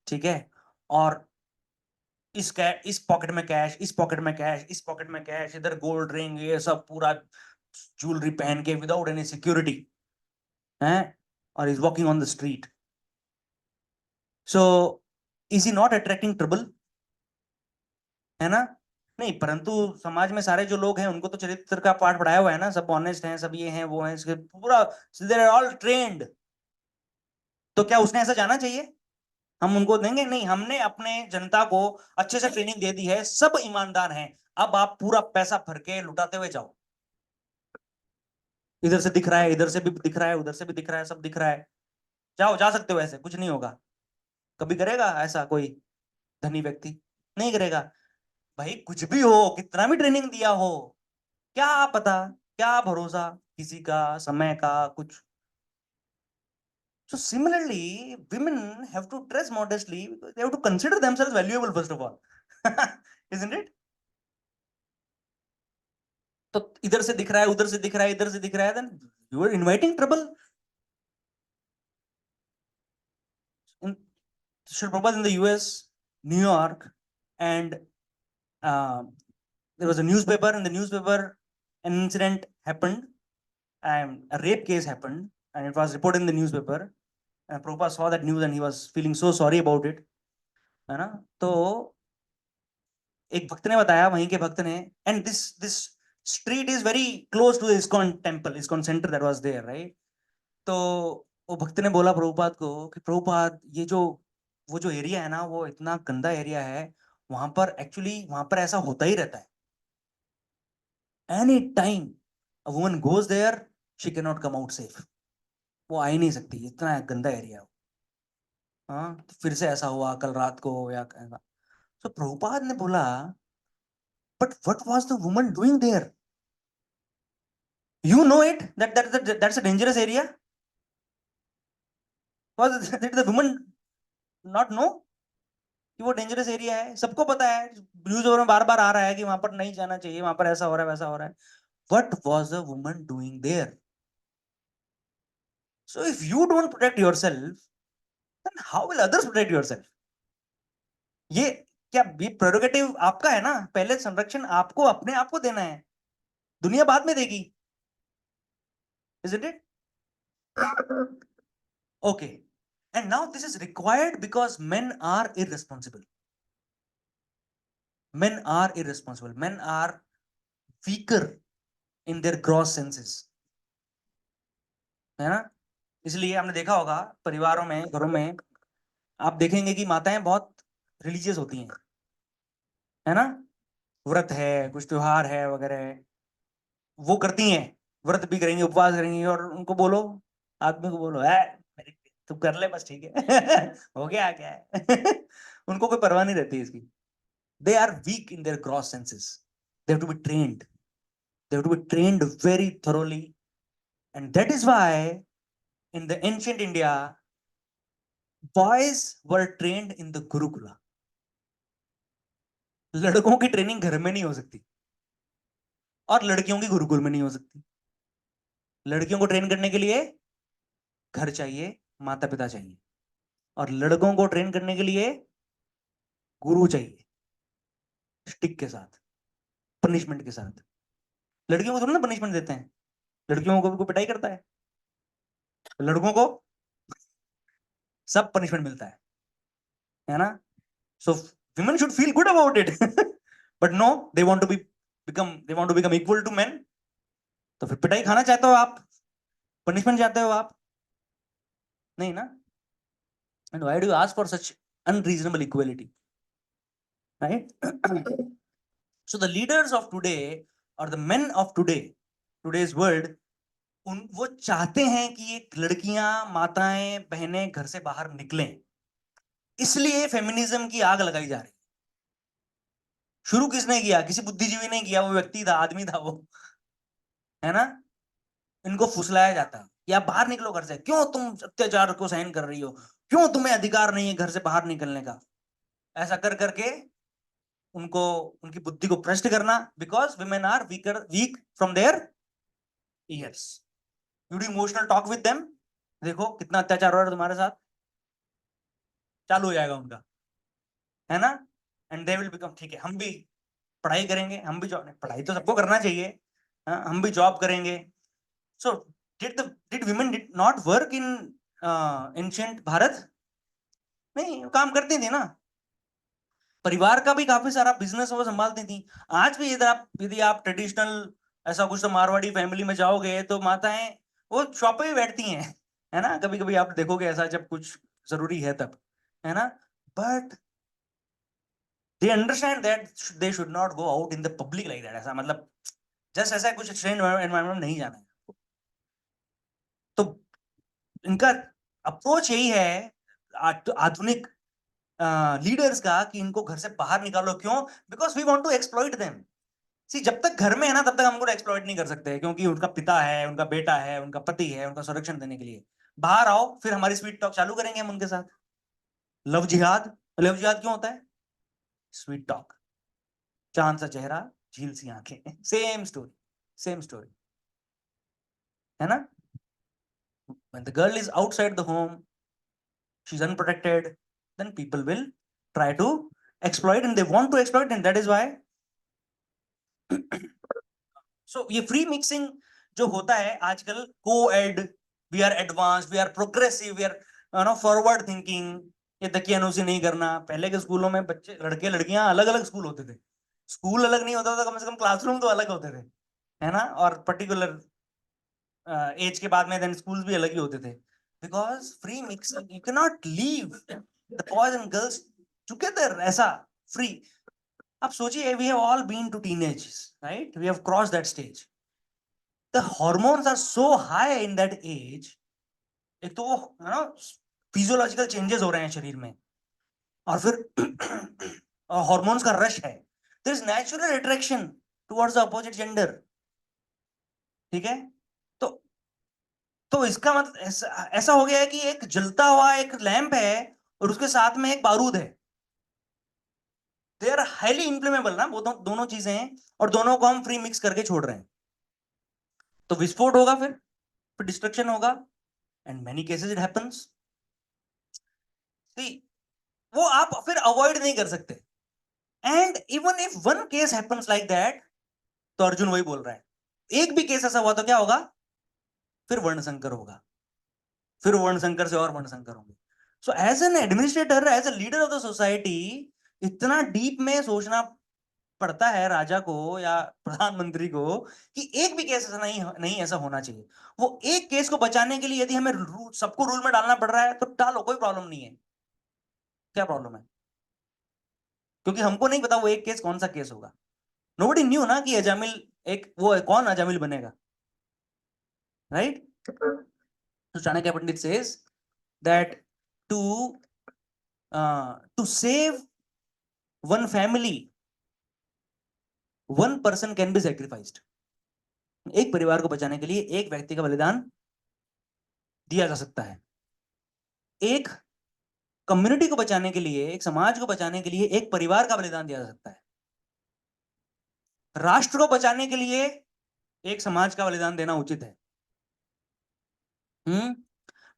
ठीक है, और इस पॉकेट में कैश, इस पॉकेट में कैश, इस पॉकेट में कैश, इधर गोल्ड रिंग, ये सब पूरा ज्वेलरी पहन के विदाउट एनी सिक्योरिटी है, और is walking on the street. So is he not attracting trouble? है ना? नहीं, परंतु समाज में सारे जो लोग हैं उनको तो चरित्र का पाठ पढ़ाया हुआ है ना, सब ऑनेस्ट हैं, सब ये हैं, वो हैं, इसके पूरा दे आर ऑल ट्रेन्ड. तो क्या उसने ऐसा जाना चाहिए? हम उनको देंगे? नहीं, हमने अपने जनता को अच्छे से ट्रेनिंग दे दी है, सब ईमानदार हैं, अब आप पूरा पैसा भर के लुटाते हुए जाओ। इधर से दिख रहा है, इधर से भी दिख रहा है, उधर से भी दिख रहा है, सब दिख रहा है, जाओ, जा सकते हो, ऐसे कुछ नहीं होगा। कभी करेगा ऐसा कोई धनी व्यक्ति? नहीं करेगा। भाई कुछ भी हो, कितना भी ट्रेनिंग दिया हो, क्या पता, क्या भरोसा किसी का, समय का, कुछ। So similarly, women have to dress modestly because they have to consider themselves valuable first of all. Isn't it? तो इधर से दिख रहा है, उधर से दिख रहा है, इधर से दिख रहा है, then you are inviting trouble. Srila Prabhupada in the US, New York, and there was a newspaper. In the newspaper, an incident happened, and a rape case happened, and it was reported in the newspaper. And Prabhupada saw that news and he was feeling so sorry about it, है ना? तो एक भक्त ने बताया, वहीं के भक्त ने, and this street is very close to the ISKCON temple, ISKCON center that was there, right? तो वो भक्त ने बोला प्रभुपाद को कि प्रभुपाद, ये जो वो जो एरिया है ना, वो इतना गंदा एरिया है, वहां पर एक्चुअली वहां पर ऐसा होता ही रहता है. Any time a woman goes there, she can not come out safe. वो आ ही नहीं सकती, इतना गंदा एरिया है. हाँ, तो फिर से ऐसा हुआ कल रात को या ऐसा. तो प्रभुपाद ने बोला, but what was the woman doing there? You know it that's a dangerous area. Was did the woman not know कि वो डेंजरस एरिया है? सबको पता है, न्यूज में बार बार आ रहा है कि वहां पर नहीं जाना चाहिए, वहां पर ऐसा हो रहा है वैसा हो रहा है. What was the woman doing there? So if you don't protect yourself, then how will others protect yourself? ये क्या ये प्रेरोगेटिव आपका है ना? पहले संरक्षण आपको अपने आप को देना है, दुनिया बाद में देगी. Isn't it? Okay. And now this is required because men are irresponsible. Men are irresponsible. Men are weaker in their gross senses. है ना? इसलिए आपने देखा होगा परिवारों में, घरों में आप देखेंगे कि माताएं बहुत रिलीजियस होती हैं, है ना? व्रत है, कुछ त्योहार है वगैरह, वो करती हैं, व्रत भी करेंगी, उपवास करेंगी, और उनको बोलो, आदमी को बोलो, है तू कर ले बस, ठीक है. हो गया क्या है. उनको कोई परवाह नहीं रहती इसकी. They are weak in their gross senses. They have to be trained. They have to be trained very thoroughly. And that is why in the ancient India, boys were trained in the Gurukula. लड़कों की ट्रेनिंग घर में नहीं हो सकती और लड़कियों की गुरुकुल में नहीं हो सकती. लड़कियों को ट्रेन करने के लिए घर चाहिए, माता पिता चाहिए, और लड़कों को ट्रेन करने के लिए गुरु चाहिए, स्टिक के साथ, पनिशमेंट के साथ. लड़कियों को थोड़ा ना पनिशमेंट देते हैं, लड़कियों को भी पिटाई करता है, लड़कों को सब पनिशमेंट मिलता है ना? So women should feel good about it. But no, they want to become equal to men. तो फिर पिटाई खाना चाहते हो आप, पनिशमेंट चाहते हो आप, नहीं ना? And why do you ask for such unreasonable equality, right? So the leaders of today or the men of today's world, वो चाहते हैं कि ये लड़कियां, माताएं, बहनें घर से बाहर निकलें, इसलिए फेमिनिज्म की आग लगाई जा रही है. शुरू किसने किया? किसी बुद्धिजीवी ने किया, वो व्यक्ति था, आदमी था वो, है ना? इनको फुसलाया जाता है कि आप बाहर निकलो घर से, क्यों तुम अत्याचार को सहन कर रही हो, क्यों तुम्हें अधिकार नहीं है घर से बाहर निकलने का. ऐसा कर करके उनको, उनकी बुद्धि को भ्रष्ट करना, because women are weak from their ears. You do emotional talk with them, देखो कितना अत्याचार हो रहा है तुम्हारे साथ, चालू हो जाएगा उनका, है ना? एंड दे विल बिकम, ठीक है हम भी पढ़ाई करेंगे, हम भी जॉब, पढ़ाई तो सबको करना चाहिए, हम भी जॉब करेंगे. सो did women did not work in ancient Bharat? नहीं, काम करती थी ना, परिवार का भी काफी सारा बिजनेस वो संभालती थी. आज भी इधर आप, यदि आप ट्रेडिशनल ऐसा कुछ तो मारवाड़ी फैमिली में जाओगे तो माताएं वो शॉप पे भी बैठती हैं, है ना? कभी कभी आप देखोगे ऐसा, जब कुछ जरूरी है तब, है ना? But they understand that they should not go out in the public like that. ऐसा मतलब जस्ट ऐसा कुछ स्ट्रेन एनवायरनमेंट नहीं जाना है. तो इनका अप्रोच यही है आधुनिक लीडर्स का, कि इनको घर से बाहर निकालो. क्यों? Because we want to exploit them. See, जब तक घर में है ना, तब तक हमको एक्सप्लॉइट नहीं कर सकते, क्योंकि उनका पिता है, उनका बेटा है, उनका पति है, उनका संरक्षण देने के लिए. बाहर आओ, फिर हमारी स्वीट टॉक चालू करेंगे हम उनके साथ. लव जिहाद. लव जिहाद क्यों होता है? Sweet talk. चांद सा चेहरा, झील सी आंखें, सेम स्टोरी, है ना? When the girl is outside the home, she's unprotected, then people will try to exploit, and they want to exploit, and that is why so ये free mixing जो होता है आजकल, co-ed, we are advanced, we are progressive, we are forward thinking. ये दकियानूसी नहीं करना. पहले के स्कूलों में बच्चे, लड़के लड़कियां अलग अलग स्कूल होते थे. स्कूल अलग नहीं होता था, कम से कम क्लासरूम तो अलग होते थे, है ना? और पर्टिकुलर एज के बाद में देन स्कूल्स भी अलग ही होते थे. Because free mixing, you can not leave the boys and girls together ऐसा free. आप सोचिए, we have all been to teenage, right? We have crossed that stage. The hormones are so high in that age. एक तो वो फिजियोलॉजिकल चेंजेस हो रहे हैं शरीर में, और फिर हॉर्मोन्स का रश है. There is natural attraction towards the opposite gender. ठीक है, तो इसका मतलब ऐसा हो गया है कि एक जलता हुआ एक लैंप है और उसके साथ में एक बारूद है. दे आर हाईली इंफ्लेमेबल ना, वो दोनों चीजें हैं, और दोनों को हम फ्री मिक्स करके छोड़ रहे हैं. तो विस्फोट होगा, फिर डिस्ट्रक्शन होगा, and many cases it happens. वो आप फिर अवॉइड नहीं कर सकते. And even if one case happens like that, तो अर्जुन वही बोल रहा है, एक भी केस ऐसा हुआ तो क्या होगा, फिर वर्णसंकर होगा, फिर वर्णसंकर से और वर्णसंकर होंगे. So as an administrator, as a leader of the society, इतना डीप में सोचना पड़ता है राजा को या प्रधानमंत्री को कि एक भी केस ऐसा नहीं ऐसा होना चाहिए. वो एक केस को बचाने के लिए यदि हमें सबको रूल में डालना पड़ रहा है तो डालो, कोई प्रॉब्लम नहीं है. क्या प्रॉब्लम है? क्योंकि हमको नहीं पता वो एक केस कौन सा केस होगा. नोबडी न्यू ना कि अजामिल एक वो कौन अजामिल बनेगा, राइट? तो Chanakya Pandit says that to save one family, one person can be sacrificed. एक परिवार को बचाने के लिए एक व्यक्ति का बलिदान दिया जा सकता है. एक कम्युनिटी को बचाने के लिए, एक समाज को बचाने के लिए एक परिवार का बलिदान दिया जा सकता है. राष्ट्र को बचाने के लिए एक समाज का बलिदान देना उचित है.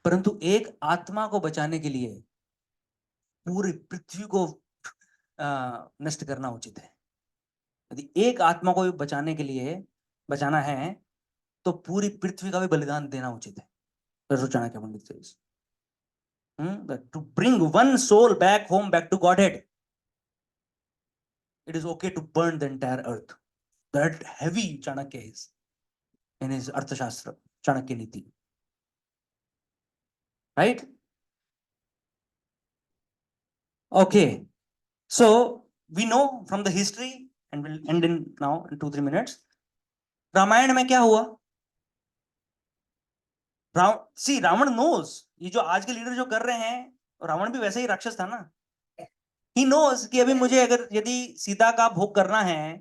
परंतु एक आत्मा को बचाने के लिए पूरी पृथ्वी को नष्ट करना उचित है. यदि एक आत्मा को बचाने के लिए बचाना है तो पूरी पृथ्वी का भी बलिदान देना उचित है. Chanakya Pandit says to bring one soul back home, back to Godhead, it is okay to burn the entire earth. That heavy Chanakya is in his Arthashastra, Chanakya Niti. Right? Okay. So we know from the history, and we'll end in now in 2-3 minutes. Ramayan में क्या हुआ? रावण knows, ये जो आज के लीडर जो कर रहे हैं, रावण भी वैसे ही राक्षस था ना. He knows कि अभी मुझे अगर यदि सीता का भोग करना है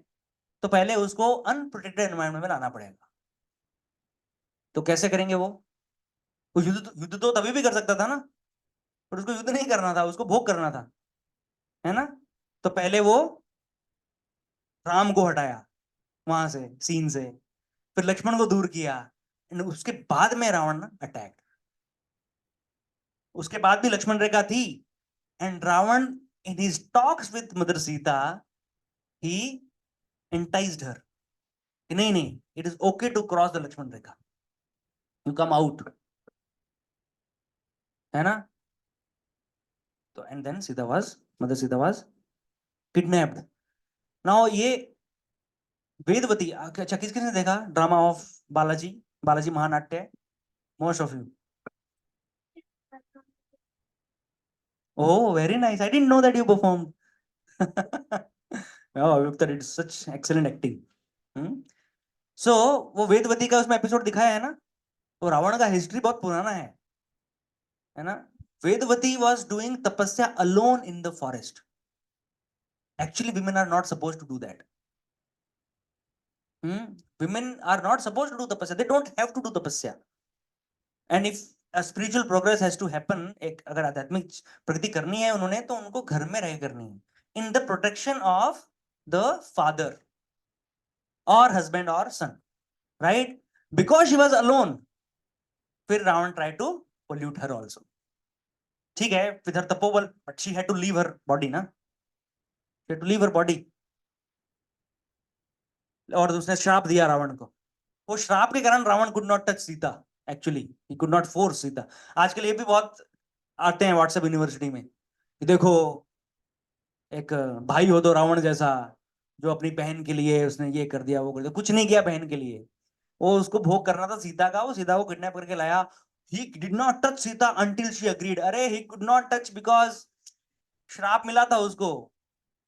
तो पहले उसको अनप्रोटेक्टेड एनवायरनमेंट में लाना पड़ेगा. तो कैसे करेंगे? वो युद्ध तो तभी भी कर सकता था ना, पर उसको युद्ध नहीं करना था, उसको भोग करना था, है ना. तो पहले वो राम को हटाया वहां से, सीन से, फिर लक्ष्मण को दूर किया, उसके बाद में रावण अटैक. उसके बाद भी लक्ष्मण रेखा थी, and Ravan in his talks with mother Sita he enticed her. नहीं, it is okay to cross the Lakshman rekha, you come out, है ना. तो and then mother Sita was kidnapped. Now ये वेदवती, अच्छा किसने देखा drama of Balaji Mahanatya? Most of you. Oh, very nice. I didn't know that you performed. Oh, it's such excellent acting. So वो वेदवती का उसमें एपिसोड दिखाया है ना. तो रावण का हिस्ट्री बहुत पुराना है ना. वेदवती was doing तपस्या alone in the forest. Actually, women are not supposed to do that. Women are not supposed to do tapasya. They don't have to do tapasya. And if a spiritual progress has to happen, एक अगर आध्यात्मिक प्रगति करनी है उन्होंने, तो उनको घर में रह करनी है, in the protection of the father or husband or son, right? Because she was alone, फिर Ravan tried to pollute her also. ठीक है, with her tapoval, but she had to leave her body ना, she had to leave her body. और उसने श्राप दिया रावण को. वो श्राप के कारण Ravan could not touch Sita. Actually, he could not force Sita. आजकल ये भी बहुत आते हैं व्हाट्सएप यूनिवर्सिटी में, देखो एक भाई हो तो रावण जैसा, जो अपनी बहन के लिए उसने ये कर दिया, वो कर दिया. कुछ नहीं किया बहन के लिए, वो उसको भोग करना था सीता का, वो सीता को किडनैप करके लाया. He did not touch Sita until she agreed. अरे he could not touch because श्राप मिला था उसको,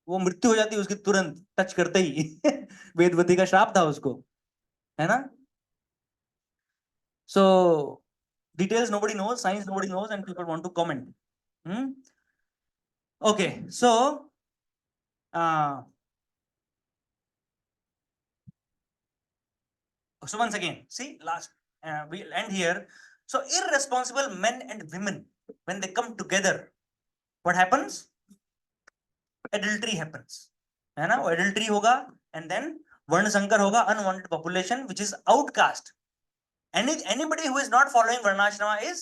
वो मृत्यु हो जाती उसकी तुरंत टच करते ही वेदवती का श्राप था उसको, है ना? So details nobody knows, science nobody knows, and people want to comment. Okay, so so once again, see, last we'll end here. So irresponsible men and women, when they come together, what happens? Adultery happens, है ना? वो adultery होगा, and then वर्ण संकर होगा, unwanted population which is outcast. Anybody who is not following varnashrama is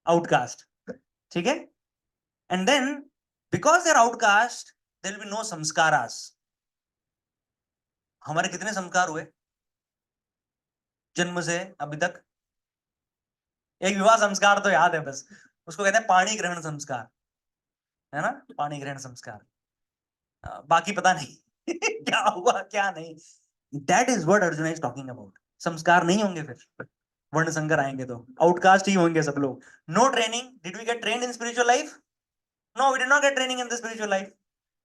outcast. ठीक है? And then because they're outcast, there will be no samskaras. हमारे कितने संस्कार हुए जन्म से अभी तक? एक विवाह संस्कार तो याद है बस, उसको कहते हैं पाणी ग्रहण संस्कार, है ना? पाणी ग्रहण संस्कार, बाकी पता नहीं क्या हुआ क्या नहीं. That is what Arjuna is talking about. संस्कार नहीं होंगे फिर वर्ण संकर आएंगे तो आउटकास्ट ही होंगे सब लोग. No training. Did we get trained in spiritual life? No, we did not get training in the spiritual life.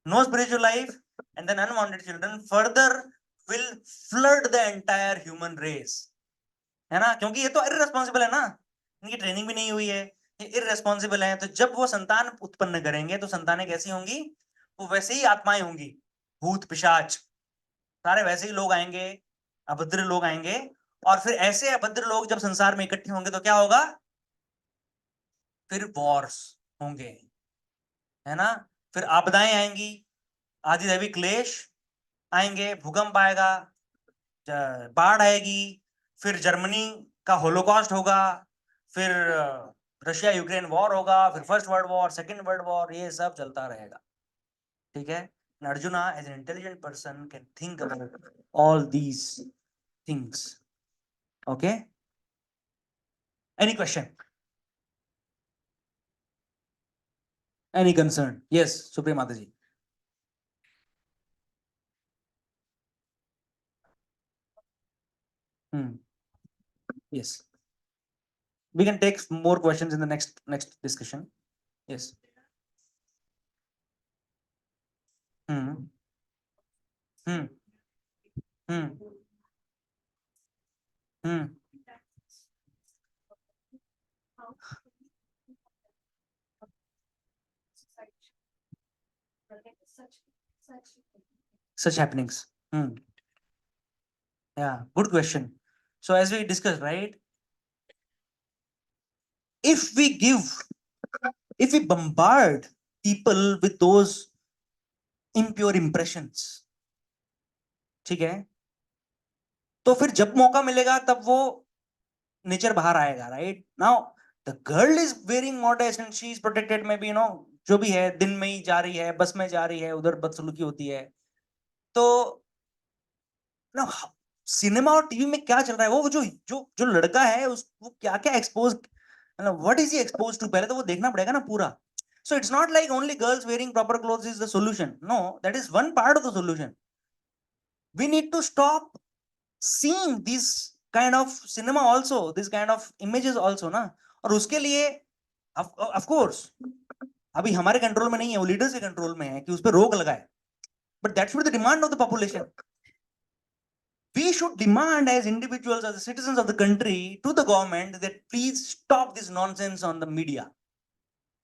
No spiritual life, and then unwanted children further will flood the entire human race, है ना? क्योंकि ये तो irresponsible है ना, इनकी ट्रेनिंग भी नहीं हुई है, ये irresponsible है. तो जब वो संतान उत्पन्न करेंगे तो संतानें कैसी होंगी? वो वैसे ही आत्माएं होंगी, भूत पिशाच, सारे वैसे ही लोग आएंगे, अभद्र लोग आएंगे. और फिर ऐसे अभद्र लोग जब संसार में इकट्ठे होंगे तो क्या होगा? फिर वॉर्स होंगे, है ना? फिर आपदाएं आएंगी, आदिदैविक क्लेश आएंगे, भूकंप आएगा, बाढ़ आएगी, फिर जर्मनी का होलोकॉस्ट होगा, फिर रशिया यूक्रेन वॉर होगा, फिर first world war, second world war, ये सब चलता रहेगा. ठीक है? Arjuna as an intelligent person can think about all these things. Okay? Any question? Any concern? Yes, Supriya Mataji. Yes. We can take more questions in the next discussion. Yes. Hmm. Hmm. Hmm. Hmm. Such happenings. Yeah, good question. So as we discussed, right? If we bombard people with those impure impressions, ठीक है? तो फिर जब मौका मिलेगा तब वो नेचर बाहर आएगा, right? Now the girl is wearing modest and she is protected, maybe, you know, जो भी है, दिन में ही जा रही है, बस में जा रही है, उधर बदसलूकी होती है. तो ना सिनेमा और टीवी में क्या चल रहा है, वो जो लड़का है वो क्या क्या expose, what is he expose to, पहले तो वो देखना पड़ेगा ना पूरा. So it's not like only girls wearing proper clothes is the solution. No, that is one part of the solution. We need to stop seeing this kind of cinema also, this kind of images also ना. और उसके लिए of course अभी हमारे कंट्रोल में नहीं है, वो लीडर्स के कंट्रोल में है कि उस पर रोक लगाए. But that should be the demand of the population. We should demand as individuals, as citizens of the country, to the government that please stop this nonsense on the media.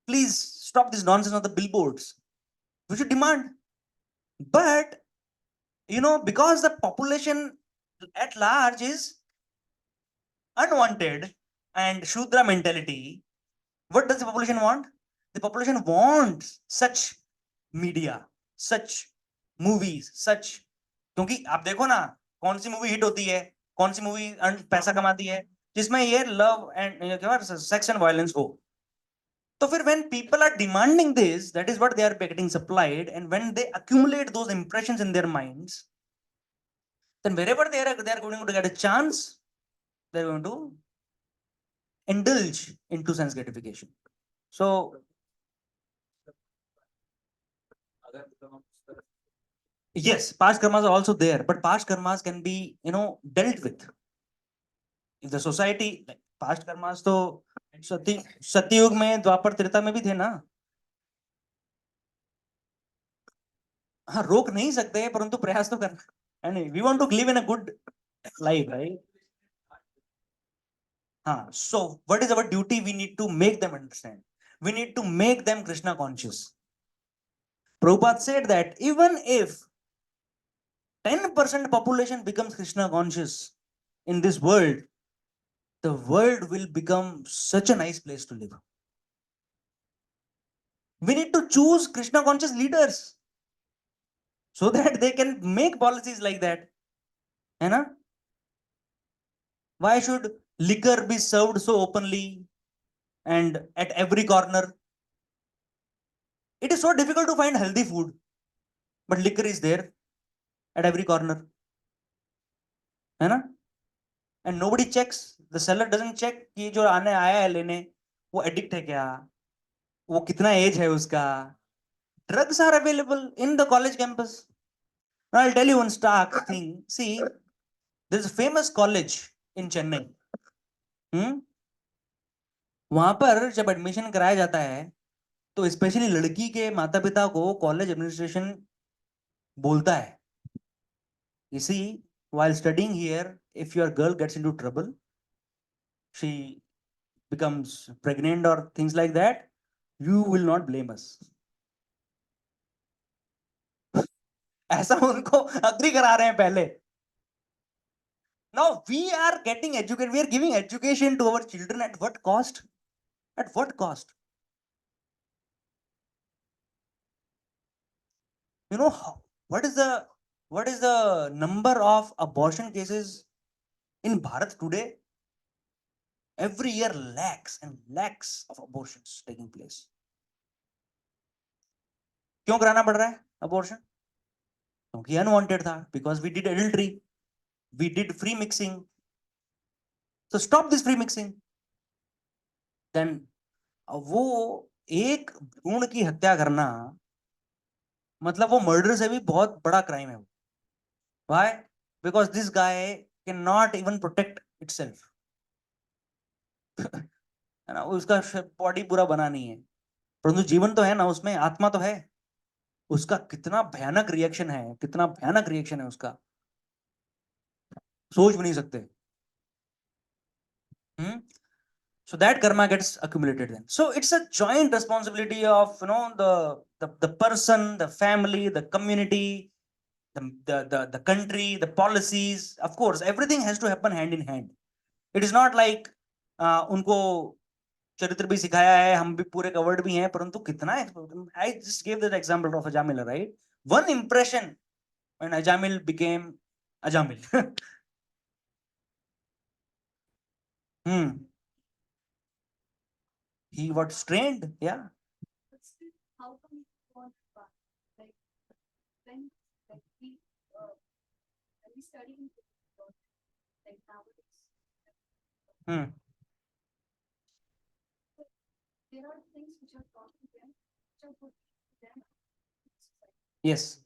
Please stop this nonsense on the billboards. We should demand. But, you know, because the population at large is unwanted and Shudra mentality, what does the population want? The population wants such media, such movies, such. क्योंकि आप देखो ना, कौन सी मूवी हिट होती है, कौन सी मूवी पैसा कमाती है, जिसमें ये love and sex and violence हो. तो फिर when people are demanding this, that is what they are getting supplied, and when they accumulate those impressions in their minds, then wherever they are going to get a chance, they are going to indulge into sense gratification. So yes, past karmas are also there, but past karmas can be, you know, dealt with. If the society, like past karmas तो सत्ययुग में, द्वापर त्रेता में भी थे ना. हाँ रोक नहीं सकते परंतु प्रयास तो करना है नहीं. We want to live in a good life, right? हाँ, so what is our duty? We need to make them understand. We need to make them Krishna conscious. Prabhupada said that even if 10% population becomes Krishna conscious in this world, the world will become such a nice place to live. We need to choose Krishna conscious leaders so that they can make policies like that. है ना? Why should liquor be served so openly and at every corner? It is so difficult to find healthy food, but liquor is there at every corner. है ना? And nobody checks. The seller doesn't check कि जो आने आया है लेने वो एडिक्ट है क्या, वो कितना एज है उसका. Drugs are available in the college campus. Now I'll tell you one stark thing. See, there's a famous college in Chennai. वहां पर जब एडमिशन कराया जाता है तो स्पेशली लड़की के माता पिता को कॉलेज एडमिनिस्ट्रेशन बोलता है, you see, while studying here, if your girl gets into trouble, she becomes pregnant or things like that, you will not blame us. ऐसा उनको अग्री करा रहे हैं पहले. Now we are getting educated, we are giving education to our children at what cost? At what cost? You know what is the number of abortion cases in Bharat today? Every year lakhs and lakhs of abortions taking place. क्यों कराना पड़ रहा है abortion? क्योंकि unwanted था, because we did adultery, we did free mixing. So stop this free mixing. Then वो एक भ्रूण की हत्या करना मतलब वो मर्डर से भी बहुत बड़ा क्राइम है. Why? Because this guy cannot even protect itself. है ना, उसका बॉडी पूरा बना नहीं है परंतु जीवन तो है ना, उसमें आत्मा तो है. उसका कितना भयानक रिएक्शन है, कितना भयानक रिएक्शन है उसका, सोच भी नहीं सकते. So that karma gets accumulated then. So it's a joint responsibility of the person, the family, the community, the country, the policies. Of course, everything has to happen hand in hand. It is not like उनको चरित्र भी सिखाया है, हम भी पूरे कवर्ड भी हैं, परंतु कितना. I just gave that example of Ajamil, right? One impression when Ajamil became Ajamil. He was trained, yeah. But still, how come you want to like when we study in like nowadays, there are things which are taught to them, which are good to them. Yes.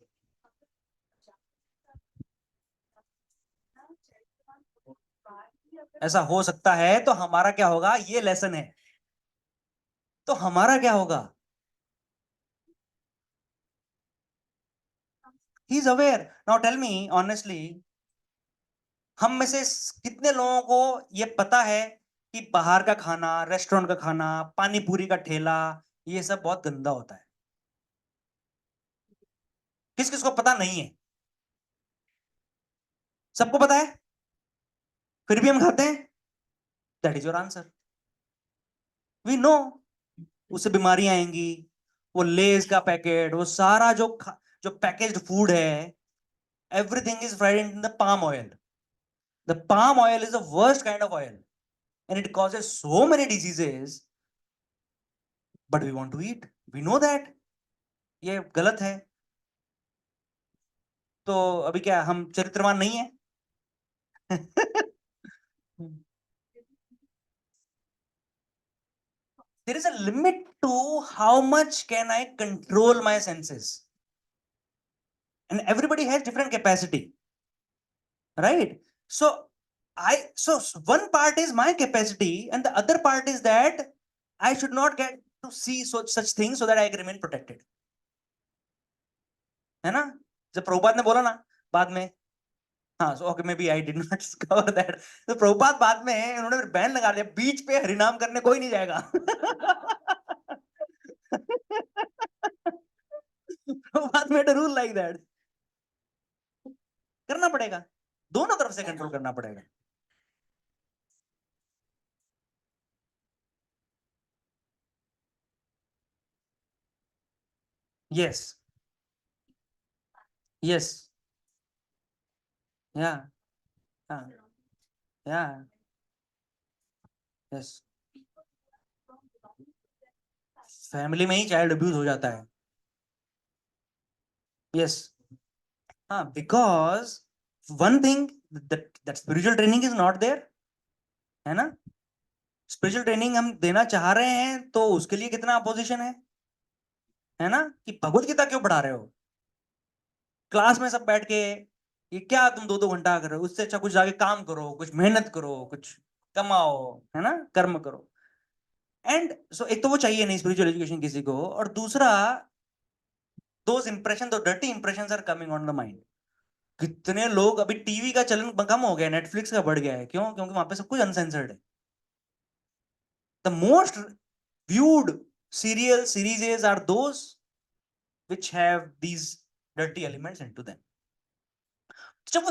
ऐसा हो सकता है तो हमारा क्या होगा, ये लेसन है, तो हमारा क्या होगा. He is aware. Now tell me honestly, हम में से कितने लोगों को ये पता है कि बाहर का खाना, रेस्टोरेंट का खाना, पानी पूरी का ठेला, ये सब बहुत गंदा होता है. किस किस को पता नहीं है? सबको पता है, फिर भी हम खाते हैं. That is your answer. We know उससे बीमारियां आएंगी. वो लेज का पैकेट, वो सारा जो पैकेज्ड फूड है, everything is fried in the palm oil. The palm oil is the worst kind of oil and it causes so many diseases, but we want to eat. We know that ये गलत है. तो अभी क्या हम चरित्रवान नहीं है? There is a limit to how much can I control my senses, and everybody has different capacity, right? So one part is my capacity and the other part is that I should not get to see such things so that I can remain protected. है ना, जब प्रभुपाद ने बोला ना बाद में, हाँ so okay maybe I did not discover that, तो प्रभुपाद बाद में उन्होंने बैन लगा दिया, बीच पे हरिनाम करने कोई नहीं जाएगा। Prabhupada made a rule like that. करना पड़ेगा, दोनों तरफ से कंट्रोल करना पड़ेगा। यस यस या या यस, फैमिली में ही चाइल्ड अब्यूज हो जाता है। यस हाँ, because one thing that spiritual training is not there, है ना, स्पिरिचुअल ट्रेनिंग हम देना चाह रहे हैं तो उसके लिए कितना अपोजिशन है ना, कि भगवत गीता क्यों पढ़ा रहे हो, क्लास में सब बैठ के ये क्या तुम 2-2 घंटा कर रहे हो, उससे अच्छा कुछ जाके काम करो, कुछ मेहनत करो, कुछ कमाओ, है ना, कर्म करो। एंड सो एक तो वो चाहिए नहीं स्पिरिचुअल एजुकेशन किसी को, और दूसरा दोस इंप्रेशन, दो dirty impressions are coming on the mind. कितने लोग, अभी टीवी का चलन कम हो गया, नेटफ्लिक्स का बढ़ गया है, क्यों? क्योंकि वहां पे सब कुछ अनसेंसर्ड है। The most viewed serial series are those which have these dirty elements into them. जब वो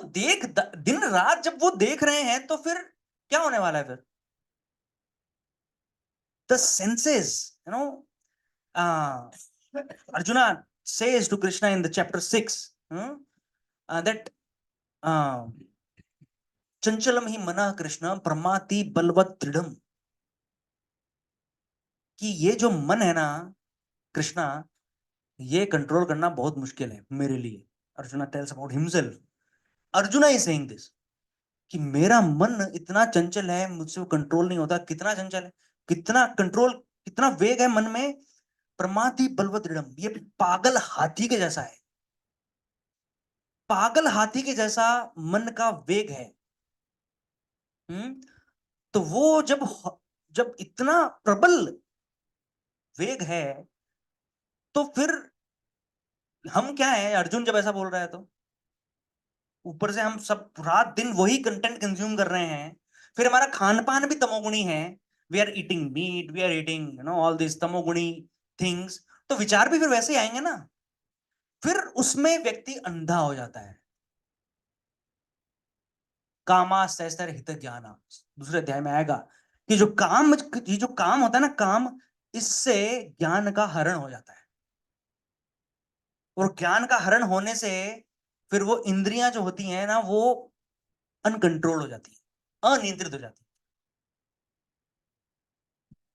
दिन रात जब वो देख रहे हैं तो फिर क्या होने वाला है फिर? The senses, you know, Arjuna says to Krishna in the chapter 6 that चंचलम ही मना कृष्ण प्रमाति बलवत दृढ़म, कि ये जो मन है ना कृष्णा, ये कंट्रोल करना बहुत मुश्किल है मेरे लिए। Arjuna tells about himself, arjuna is saying this कि मेरा मन इतना चंचल है, मुझसे वो कंट्रोल नहीं होता। कितना चंचल है, कितना कंट्रोल, कितना वेग है मन में, प्रमाति बलवत दृढ़म, ये पागल हाथी के जैसा है, पागल हाथी के जैसा मन का वेग है। तो वो जब इतना प्रबल वेग है तो फिर हम क्या है, अर्जुन जब ऐसा बोल रहा है तो ऊपर से हम सब रात दिन वही कंटेंट कंज्यूम कर रहे हैं, फिर हमारा खान पान भी तमोगुणी है, we are eating meat, we are eating all this tamoguni things, तो विचार भी फिर वैसे ही आएंगे ना, फिर उसमें व्यक्ति अंधा हो जाता है। कामा सहस्त्र हित ज्ञाना, दूसरे अध्याय में आएगा कि जो काम होता है ना, काम, इससे ज्ञान का हरण हो जाता है, और ज्ञान का हरण होने से फिर वो इंद्रियां जो होती हैं ना, वो अनकंट्रोल हो जाती है, अनियंत्रित हो जाती है।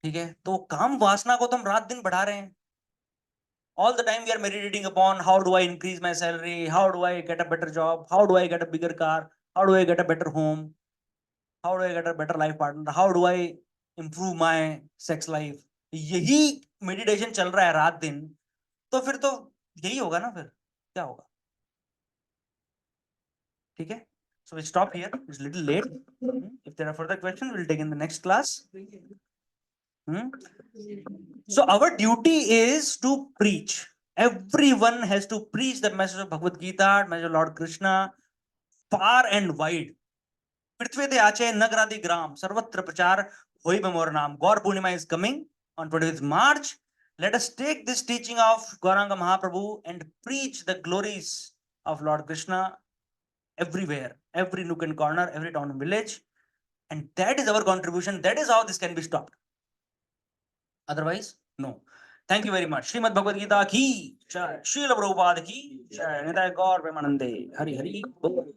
ठीक है, तो काम वासना को तो हम रात दिन बढ़ा रहे हैं। All the time we are meditating upon how do I increase my salary, how do I get a better job, how do I get a bigger car, how do I get a better home, how do I get a better life partner, how do I improve my sex life, यही मेडिटेशन चल रहा है रात दिन, तो फिर तो यही होगा ना, फिर क्या होगा? ठीक है, so we stop here, it's a little late. If there are further questions we'll take in the next class. So our duty is to preach. Everyone has to preach the message of Bhagavad Gita, message of Lord Krishna, far and wide. Prithvede Ache Nagradi Gram, Sarvatra Prachar, Hoi Memor Naam. Gaur Purnima is coming on 25th March. Let us take this teaching of Gauranga Mahaprabhu and preach the glories of Lord Krishna everywhere, every nook and corner, every town and village. And that is our contribution. That is how this can be stopped. Otherwise, no. Thank you very much. Srimad Bhagavad Gita ki jai, Srila Prabhupada ki jai, Nitai Gaur Premanande, Hari Hari Bol.